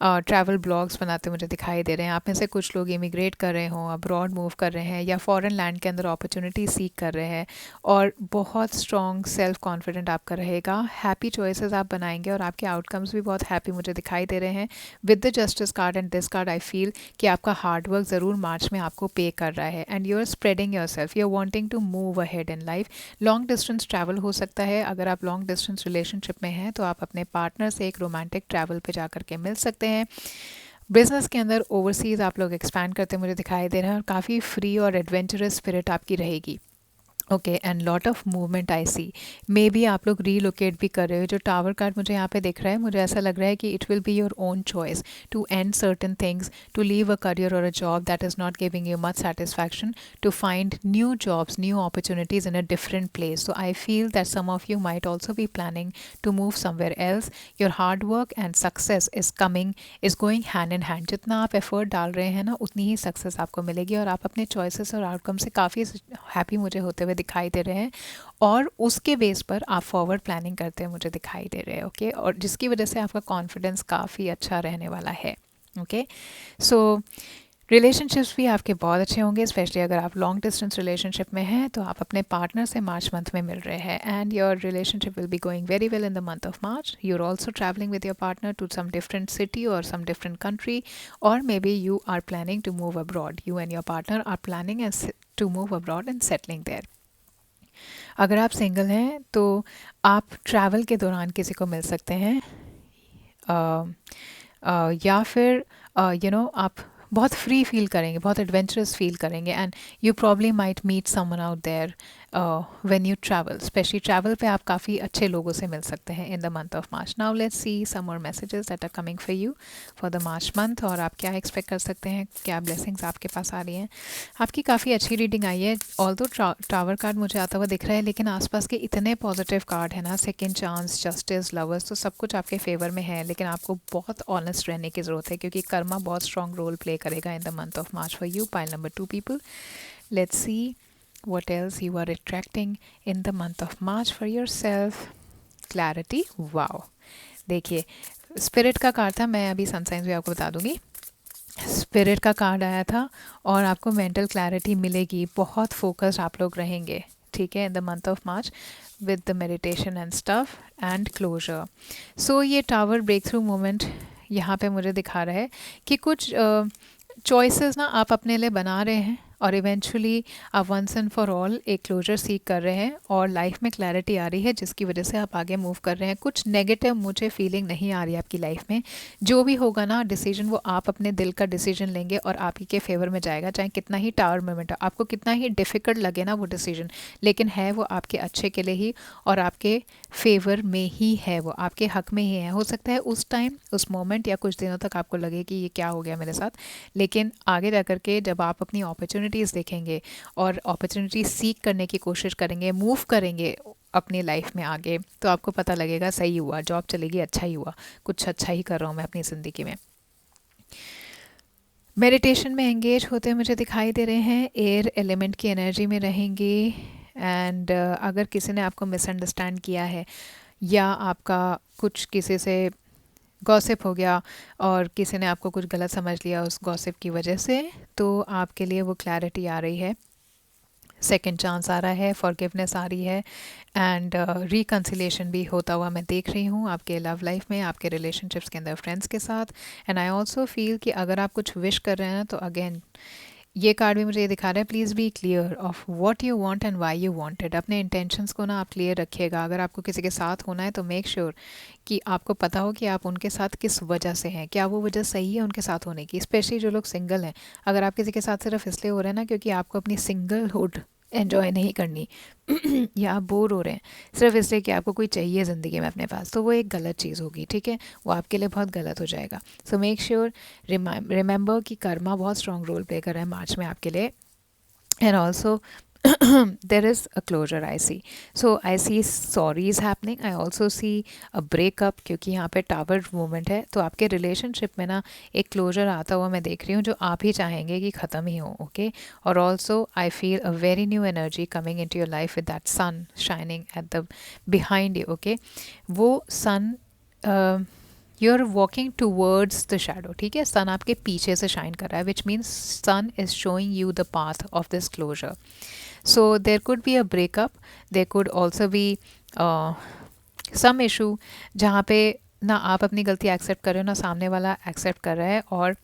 S1: ट्रैवल ब्लॉग्स बनाते मुझे दिखाई दे रहे हैं। आप में से कुछ लोग इमिग्रेट कर रहे हों, अब्रॉड मूव कर रहे हैं, या फॉरेन लैंड के अंदर अपॉर्चुनिटी सीख कर रहे हैं, और बहुत स्ट्रॉन्ग सेल्फ कॉन्फिडेंट आपका रहेगा। हैप्पी चॉइसेस आप बनाएंगे और आपके आउटकम्स भी बहुत हैप्पी मुझे दिखाई दे रहे हैं। With the justice card and this card I feel कि आपका हार्ड वर्क ज़रूर मार्च में आपको पे कर रहा है, and you are spreading your self, you are wanting to move ahead in life. Long distance travel हो सकता है। अगर आप लॉन्ग डिस्टेंस रिलेशनशिप में हैं तो आप अपने पार्टनर से एक रोमांटिक ट्रैवल पे जा करके मिल सकते हैं। बिजनेस के अंदर ओवरसीज़ आप लोग एक्सपैंड करते मुझे दिखाई दे रहे हैं, और काफ़ी फ्री और एडवेंचरस स्पिरिट आपकी रहेगी। Okay, and lot of movement I see. May be आप लोग रीलोकेट भी कर रहे हो। जो टावर कार्ड मुझे यहाँ पे दिख रहा है, मुझे ऐसा लग रहा है कि it will be your own choice to end certain things, to leave a career और a job that is not giving you much satisfaction, to find new jobs, new opportunities in a different place. So I feel that some of you might also be planning to move somewhere else. Your hard work and success is coming, is going hand in hand. जितना आप effort डाल रहे हैं ना, उतनी ही success आपको मिलेगी, और आप अपने चॉइसेस और आउटकम से काफ़ी हैप्पी मुझे होते हुए दिखाई दे रहे हैं, और उसके बेस पर आप फॉरवर्ड प्लानिंग करते हुए मुझे दिखाई दे रहे हैं। ओके, और जिसकी वजह से आपका कॉन्फिडेंस काफ़ी अच्छा रहने वाला है। ओके, सो रिलेशनशिप्स भी आपके बहुत अच्छे होंगे, स्पेशली अगर आप लॉन्ग डिस्टेंस रिलेशनशिप में हैं तो आप अपने पार्टनर से मार्च मंथ में मिल रहे हैं, and your relationship will be going very well in the month of March. You are also travelling with your partner to some different city और सम डिफरेंट कंट्री, और may B you are planning to move abroad. You and your partner are planning to move abroad and settling there. अगर आप single हैं तो आप travel के दौरान किसी को मिल सकते हैं, या फिर आप बहुत फ्री फील करेंगे, बहुत एडवेंचरस फील करेंगे, and you probably might meet someone out there when you travel. Specially travel पे आप काफ़ी अच्छे लोगों से मिल सकते हैं in the month of March. Now let's see some more messages that are coming for you for the March month, और आप क्या एक्सपेक्ट कर सकते हैं, क्या ब्लेसिंग्स आपके पास आ रही हैं। आपकी काफ़ी अच्छी रीडिंग आई है। ऑल्दो टावर कार्ड मुझे आता हुआ दिख रहा है, लेकिन आसपास के इतने पॉजिटिव कार्ड है ना, सेकेंड चांस, जस्टिस, लवर्स, तो सब कुछ आपके फेवर में है, लेकिन आपको बहुत ऑनेस्ट रहने की ज़रूरत है, क्योंकि कर्मा बहुत स्ट्रॉन्ग रोल प्ले करेगा इन the month of March for you. Pile number 2 people, let's see what else you are attracting in the month of March for yourself. Clarity, wow. देखिए, स्पिरिट का कार्ड था, मैं अभी सनसाइंस भी आपको बता दूंगी। स्पिरिट का कार्ड आया था, और आपको मेंटल क्लैरिटी मिलेगी, बहुत फोकस्ड आप लोग रहेंगे, ठीक है, in the month of March with the meditation and stuff and closure. So ये टावर ब्रेक थ्रू मोमेंट यहाँ पे मुझे दिखा रहा है कि कुछ चॉइसेस ना आप अपने लिए बना रहे हैं, और इवेंचुअली आप वंस एंड फॉर ऑल एक क्लोजर सीख कर रहे हैं, और लाइफ में क्लैरिटी आ रही है, जिसकी वजह से आप आगे मूव कर रहे हैं। कुछ नेगेटिव मुझे फीलिंग नहीं आ रही है आपकी लाइफ में। जो भी होगा ना डिसीजन, वो आप अपने दिल का डिसीजन लेंगे, और आप ही के फेवर में जाएगा, चाहे कितना ही टावर मोमेंट हो, आपको कितना ही डिफ़िकल्ट लगे ना वो डिसीजन, लेकिन है वो आपके अच्छे के लिए ही, और आपके फेवर में ही है, वो आपके हक में ही है। हो सकता है उस टाइम, उस मोमेंट या कुछ दिनों तक आपको लगे कि ये क्या हो गया मेरे साथ, लेकिन आगे जा कर के जब आप अपनी अपॉर्चुनिटीज़ देखेंगे और अपॉर्चुनिटी सीख करने की कोशिश करेंगे, मूव करेंगे अपनी लाइफ में आगे, तो आपको पता लगेगा सही हुआ, जॉब चलेगी, अच्छा ही हुआ, कुछ अच्छा ही कर रहा हूँ मैं अपनी ज़िंदगी में। मेडिटेशन में एंगेज होते मुझे दिखाई दे रहे हैं, एयर एलिमेंट की एनर्जी में रहेंगे, एंड अगर किसी ने आपको मिसअंडरस्टैंड किया है, या आपका कुछ किसी से गॉसिप हो गया और किसी ने आपको कुछ गलत समझ लिया उस गॉसिप की वजह से, तो आपके लिए वो क्लैरिटी आ रही है, सेकंड चांस आ रहा है, फॉरगिवनेस आ रही है, एंड रिकन्सिलेशन भी होता हुआ मैं देख रही हूँ आपके लव लाइफ में, आपके रिलेशनशिप्स के अंदर, फ्रेंड्स के साथ। एंड आई ऑल्सो फील कि अगर आप कुछ विश कर रहे हैं तो अगेन ये कार्ड भी मुझे ये दिखा रहा है, please be clear of what you want and why you wanted. अपने इंटेंशंस को ना आप क्लियर रखिएगा। अगर आपको किसी के साथ होना है तो मेक श्योर कि आपको पता हो कि आप उनके साथ किस वजह से हैं, क्या वो वजह सही है उनके साथ होने की। स्पेशली जो लोग सिंगल हैं, अगर आप किसी के साथ सिर्फ इसलिए हो रहे हैं ना क्योंकि आपको अपनी सिंगलहुड एंजॉय नहीं करनी या आप बोर हो रहे हैं सिर्फ इसलिए कि आपको कोई चाहिए ज़िंदगी में अपने पास, तो वो एक गलत चीज़ होगी, ठीक है, वो आपके लिए बहुत गलत हो जाएगा। सो मेक श्योर, रिमेंबर कि कर्मा बहुत स्ट्रॉन्ग रोल प्ले कर रहा है मार्च में आपके लिए। And also there is a closure I see. So I see sorries happening. I also see a breakup क्योंकि यहाँ पे टावर मूवमेंट है, तो आपके रिलेशनशिप में ना एक क्लोजर आता हुआ मैं देख रही हूँ जो आप ही चाहेंगे कि ख़त्म ही हो, ओके। और also I feel a very new energy coming into your life with that sun shining at the behind you, okay. वो sun you are walking towards the shadow, ठीक है, सन आपके पीछे से शाइन कर रहा है, which means sun is showing you the path of this closure. So there could be a breakup, there could also be some issue जहाँ पे ना आप अपनी गलती एक्सेप्ट कर रहे हो ना सामने वाला एक्सेप्ट कर रहा है, और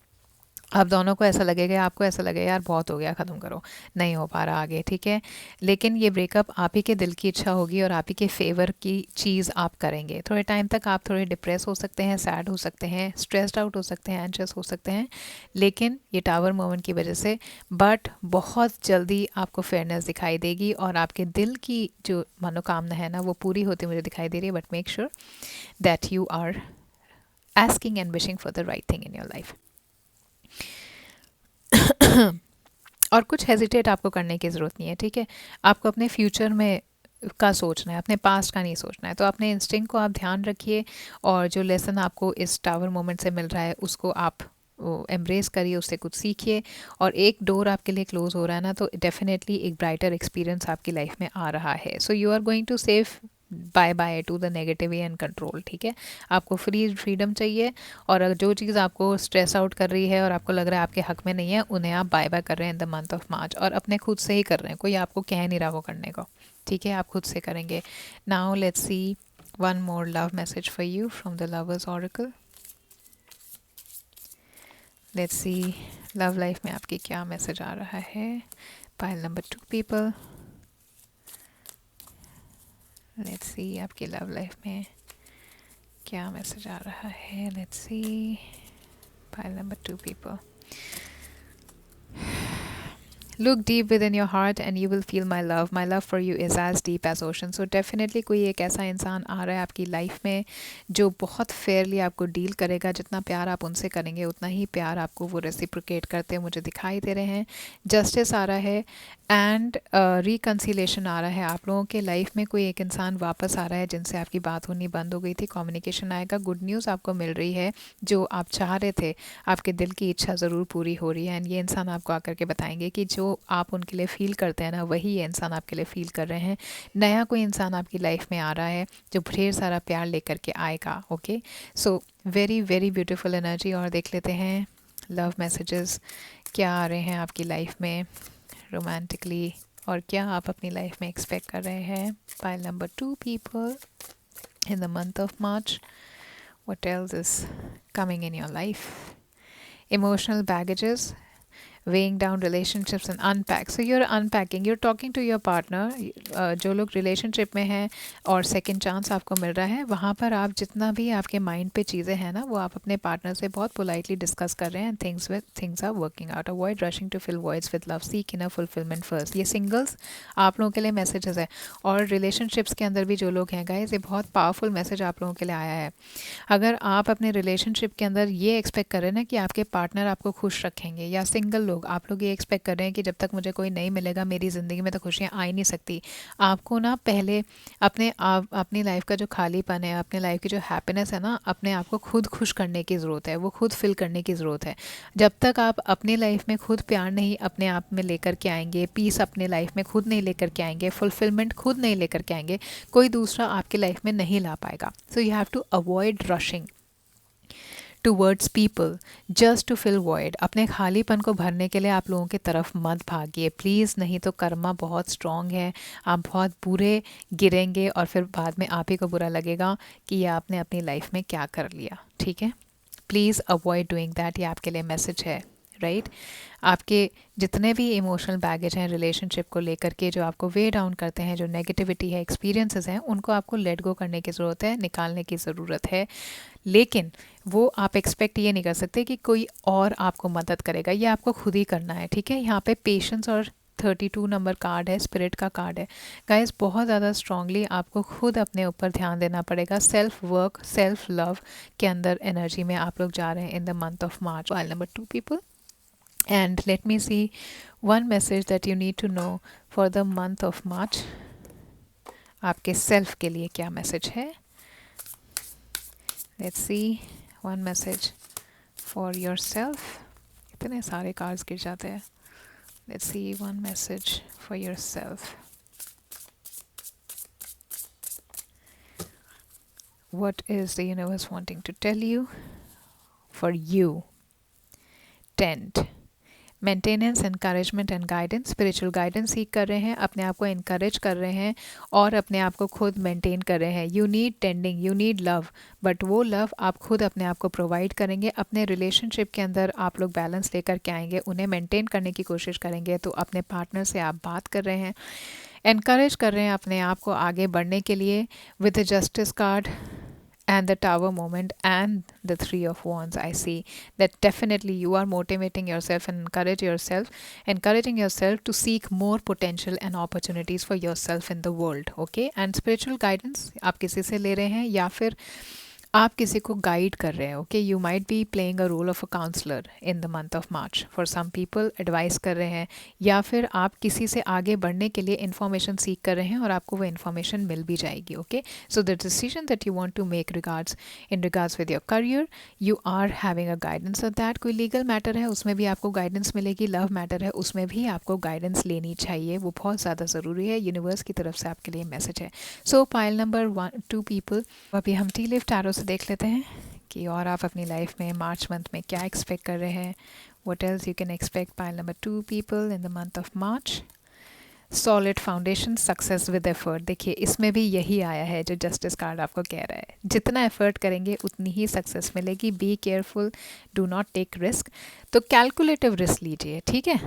S1: आप दोनों को ऐसा लगेगा, आपको ऐसा लगेगा यार बहुत हो गया, ख़त्म करो, नहीं हो पा रहा आगे, ठीक है। लेकिन ये ब्रेकअप आप ही के दिल की इच्छा होगी और आप ही के फेवर की चीज़ आप करेंगे। थोड़े टाइम तक आप थोड़े डिप्रेस हो सकते हैं, सैड हो सकते हैं, स्ट्रेस्ड आउट हो सकते हैं, एंशियस हो सकते हैं, लेकिन ये टावर मोमेंट की वजह से, बट बहुत जल्दी आपको फेयरनेस दिखाई देगी और आपके दिल की जो मनोकामना है ना वो पूरी होती मुझे दिखाई दे रही है। But make sure that you are asking and wishing for the right thing in your life. और कुछ हेजिटेट आपको करने की ज़रूरत नहीं है, ठीक है। आपको अपने फ्यूचर में का सोचना है, अपने पास्ट का नहीं सोचना है। तो अपने इंस्टिंक्ट को आप ध्यान रखिए और जो लेसन आपको इस टावर मोमेंट से मिल रहा है उसको आप एम्ब्रेस करिए, उससे कुछ सीखिए। और एक डोर आपके लिए क्लोज हो रहा है ना, तो डेफिनेटली एक ब्राइटर एक्सपीरियंस आपकी लाइफ में आ रहा है। So you are going to say bye bye to the negative and control, ठीक है। आपको फ्रीडम चाहिए, और अगर जो चीज़ आपको स्ट्रेस आउट कर रही है और आपको लग रहा है आपके हक में नहीं है, उन्हें आप बाय बाय कर रहे हैं इन द मंथ ऑफ मार्च, और अपने खुद से ही कर रहे हैं, कोई आपको कह नहीं रहा वो करने को, ठीक है, आप खुद से करेंगे। Now let's see one more love message for you from the lovers oracle. Let's see love life में आपकी क्या मैसेज आ रहा है। Pile number 2 people. Let's see आपकी लव लाइफ में क्या मैसेज आ रहा है। Let's C pile number 2 people. Look deep within your heart and you will feel my love. My love for you is as deep as ocean. So definitely कोई एक ऐसा इंसान आ रहा है आपकी लाइफ में जो बहुत फेयरली आपको डील करेगा। जितना प्यार आप उनसे करेंगे उतना ही प्यार आपको वो रेसिप्रोकेट करते हैं मुझे दिखाई दे रहे हैं। जस्टिस आ रहा है एंड रिकन्सिलेशन आ रहा है। आप लोगों के लाइफ में कोई एक इंसान वापस आ रहा है जिनसे आपकी बात होनी बंद हो गई थी, कम्युनिकेशन आएगा, गुड न्यूज़ आपको मिल रही है, जो आप चाह रहे थे, आपके दिल की इच्छा ज़रूर पूरी हो रही है। एंड ये इंसान आपको आकर के बताएंगे कि जो आप उनके लिए फ़ील करते हैं ना वही ये इंसान आपके लिए फ़ील कर रहे हैं। नया कोई इंसान आपकी लाइफ में आ रहा है जो ढेर सारा प्यार लेकर के आएगा, okay. So very very beautiful energy. और देख लेते हैं लव मैसेजेस क्या आ रहे हैं आपकी लाइफ में रोमांटिकली, और क्या आप अपनी लाइफ में एक्सपेक्ट कर रहे हैं। Pile number 2 people in the month of March, what else is coming in your life. Emotional baggages, weighing down relationships and unpack. So you're unpacking, you're talking to your partner. जो लोग relationship में हैं और second chance आपको मिल रहा है, वहाँ पर आप जितना भी आपके माइंड पे चीज़ें हैं ना वो आप अपने पार्टनर से बहुत पोलाइटली डिस्कस कर रहे हैं। Things are working out. Avoid rushing to fill voids with love, seek in a fulfilment first. ये सिंगल्स आप लोगों के लिए मैसेजेस है, और रिलेशनशिप्स के अंदर भी जो लोग हैं गाइस, ये बहुत पावरफुल मैसेज आप लोगों के लिए आया है। अगर आप अपने रिलेशनशिप के अंदर ये एक्सपेक्ट कर रहे हैं ना कि आपके पार्टनर आपको खुश रखेंगे, या सिंगल लोग आप लोग ये एक्सपेक्ट कर रहे हैं कि जब तक मुझे कोई नहीं मिलेगा मेरी ज़िंदगी में तो खुशियाँ आ ही नहीं सकती, आपको ना पहले अपनी लाइफ का जो खालीपन है, अपने लाइफ की जो हैप्पीनेस है ना, अपने आप को खुद खुश करने की ज़रूरत है, वो खुद फिल करने की ज़रूरत है। जब तक आप अपनी लाइफ में खुद प्यार नहीं अपने आप में लेकर के आएंगे, पीस अपने लाइफ में खुद नहीं लेकर के आएंगे, फुलफिलमेंट खुद नहीं लेकर के आएंगे, कोई दूसरा आपकी लाइफ में नहीं ला पाएगा। So you have to avoid rushing towards people just to fill void. अपने खालीपन को भरने के लिए आप लोगों की तरफ मत भागिए प्लीज़, नहीं तो कर्मा बहुत स्ट्रॉन्ग है, आप बहुत बुरे गिरेंगे और फिर बाद में आप ही को बुरा लगेगा कि ये आपने अपनी लाइफ में क्या कर लिया, ठीक है। प्लीज़ अवॉइड डूइंग दैट, ये आपके लिए मैसेज है राइट? आपके जितने भी इमोशनल बैगेज हैं रिलेशनशिप को लेकर के, जो आपको वे डाउन करते हैं, जो नेगेटिविटी है, एक्सपीरियंसेस हैं, उनको आपको लेट गो करने की ज़रूरत है, निकालने की ज़रूरत है। लेकिन वो आप एक्सपेक्ट ये नहीं कर सकते कि कोई और आपको मदद करेगा, ये आपको खुद ही करना है, ठीक है? यहाँ पे पेशेंस और 32 नंबर कार्ड है, स्पिरिट का कार्ड है। गाइस बहुत ज़्यादा स्ट्रांगली आपको खुद अपने ऊपर ध्यान देना पड़ेगा। सेल्फ वर्क, सेल्फ लव के अंदर एनर्जी में आप लोग जा रहे हैं in the month of March. Pile number 2 people, and let me see one message that you need to know for the month of March. आपके सेल्फ के लिए क्या मैसेज है? Let's see one message for your self. इतने सारे cards गिर जाते हैं। Let's see one message for yourself. What is the universe wanting to tell you? For you, tent. Maintenance, encouragement and guidance. Spiritual guidance सीख कर रहे हैं, अपने आप को encourage कर रहे हैं और अपने आप को खुद मेंटेन कर रहे हैं। You need tending, you need love, but वो लव आप खुद अपने आप को प्रोवाइड करेंगे। अपने रिलेशनशिप के अंदर आप लोग बैलेंस लेकर के आएंगे, उन्हें मेंटेन करने की कोशिश करेंगे। तो अपने पार्टनर से आप बात कर रहे हैं, encourage कर रहे हैं अपने आप को आगे बढ़ने के लिए with the justice card and the tower moment and the 3 of wands. I see that definitely you are motivating yourself and encouraging yourself to seek more potential and opportunities for yourself in the world. Okay, and spiritual guidance आप किसी से ले रहे हैं या फिर आप किसी को गाइड कर रहे हैं। Okay, you might be playing a role of a counsellor in the month of March. For some people advice कर रहे हैं, या फिर आप किसी से आगे बढ़ने के लिए इन्फॉर्मेशन सीख कर रहे हैं और आपको वो इन्फॉर्मेशन मिल भी जाएगी। Okay, so the decision that you want to make regards with your career, you are having a guidance of that. कोई लीगल मैटर है उसमें भी आपको गाइडेंस मिलेगी, लव मैटर है उसमें भी आपको गाइडेंस लेनी चाहिए, वो बहुत ज़्यादा ज़रूरी है। यूनिवर्स की तरफ से आपके लिए मैसेज है। सो पाइल नंबर 2 पीपल, अभी हम टी लिव टैरो देख लेते हैं कि और आप अपनी लाइफ में मार्च मंथ में क्या एक्सपेक्ट कर रहे हैं। What else you can expect. Pile number 2 people in the month of March, solid foundation, success with effort. देखिए इसमें भी यही आया है जो जस्टिस कार्ड आपको कह रहा है, जितना एफर्ट करेंगे उतनी ही सक्सेस मिलेगी। Be careful, do not take risk. तो कैलकुलेटिव रिस्क लीजिए, ठीक है?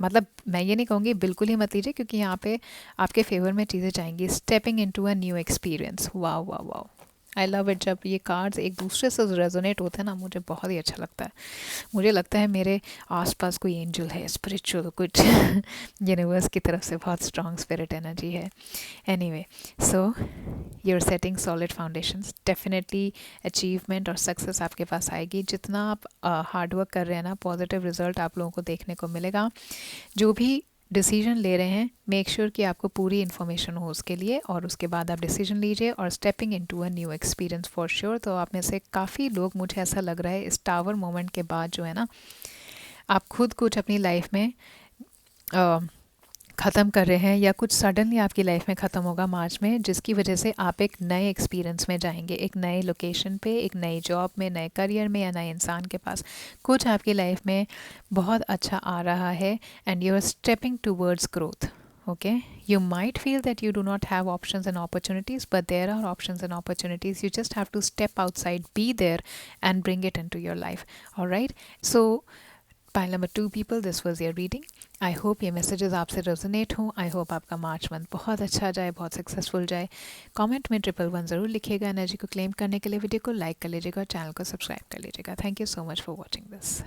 S1: मतलब मैं ये नहीं कहूँगी बिल्कुल ही मत लीजिए, क्योंकि यहाँ पे आपके फेवर में चीज़ें जाएंगी। Stepping into a new experience. Wow wow wow, I love it. जब ये कार्ड्स एक दूसरे से रेजोनेट होते हैं ना, मुझे बहुत ही अच्छा लगता है। मुझे लगता है मेरे आसपास कोई एंजल है, स्पिरिचुअल कुछ यूनिवर्स की तरफ से बहुत स्ट्रॉन्ग स्पिरिट एनर्जी है। Anyway, so you are setting solid foundations, definitely achievement और सक्सेस आपके पास आएगी। जितना आप हार्डवर्क कर रहे हैं ना, पॉजिटिव रिजल्ट आप लोगों को देखने को मिलेगा। जो भी डिसीजन ले रहे हैं, मेक श्योर कि आपको पूरी इन्फॉर्मेशन हो उसके लिए, और उसके बाद आप डिसीजन लीजिए और stepping into a new experience for sure. तो आप में से काफ़ी लोग, मुझे ऐसा लग रहा है, इस टावर मोमेंट के बाद जो है ना, आप खुद कुछ अपनी लाइफ में ख़त्म कर रहे हैं, या कुछ सडनली आपकी लाइफ में ख़त्म होगा मार्च में, जिसकी वजह से आप एक नए एक्सपीरियंस में जाएंगे, एक नए लोकेशन पे, एक नई जॉब में, नए करियर में, या नए इंसान के पास। कुछ आपकी लाइफ में बहुत अच्छा आ रहा है and you are stepping towards growth. Okay, you might feel that you do not have options and opportunities, but there are options and opportunities. You just have to step outside, be there, and bring it into your life. All right, so pile number 2 people, this was your reading. I hope ये messages आपसे resonate हों। I hope आपका March month बहुत अच्छा जाए, बहुत successful जाए। Comment में 111 ज़रूर लिखिएगा। एनर्जी को क्लेम करने के लिए वीडियो को लाइक कर लीजिएगा और चैनल को सब्सक्राइब कर लीजिएगा। Thank you so much for watching this.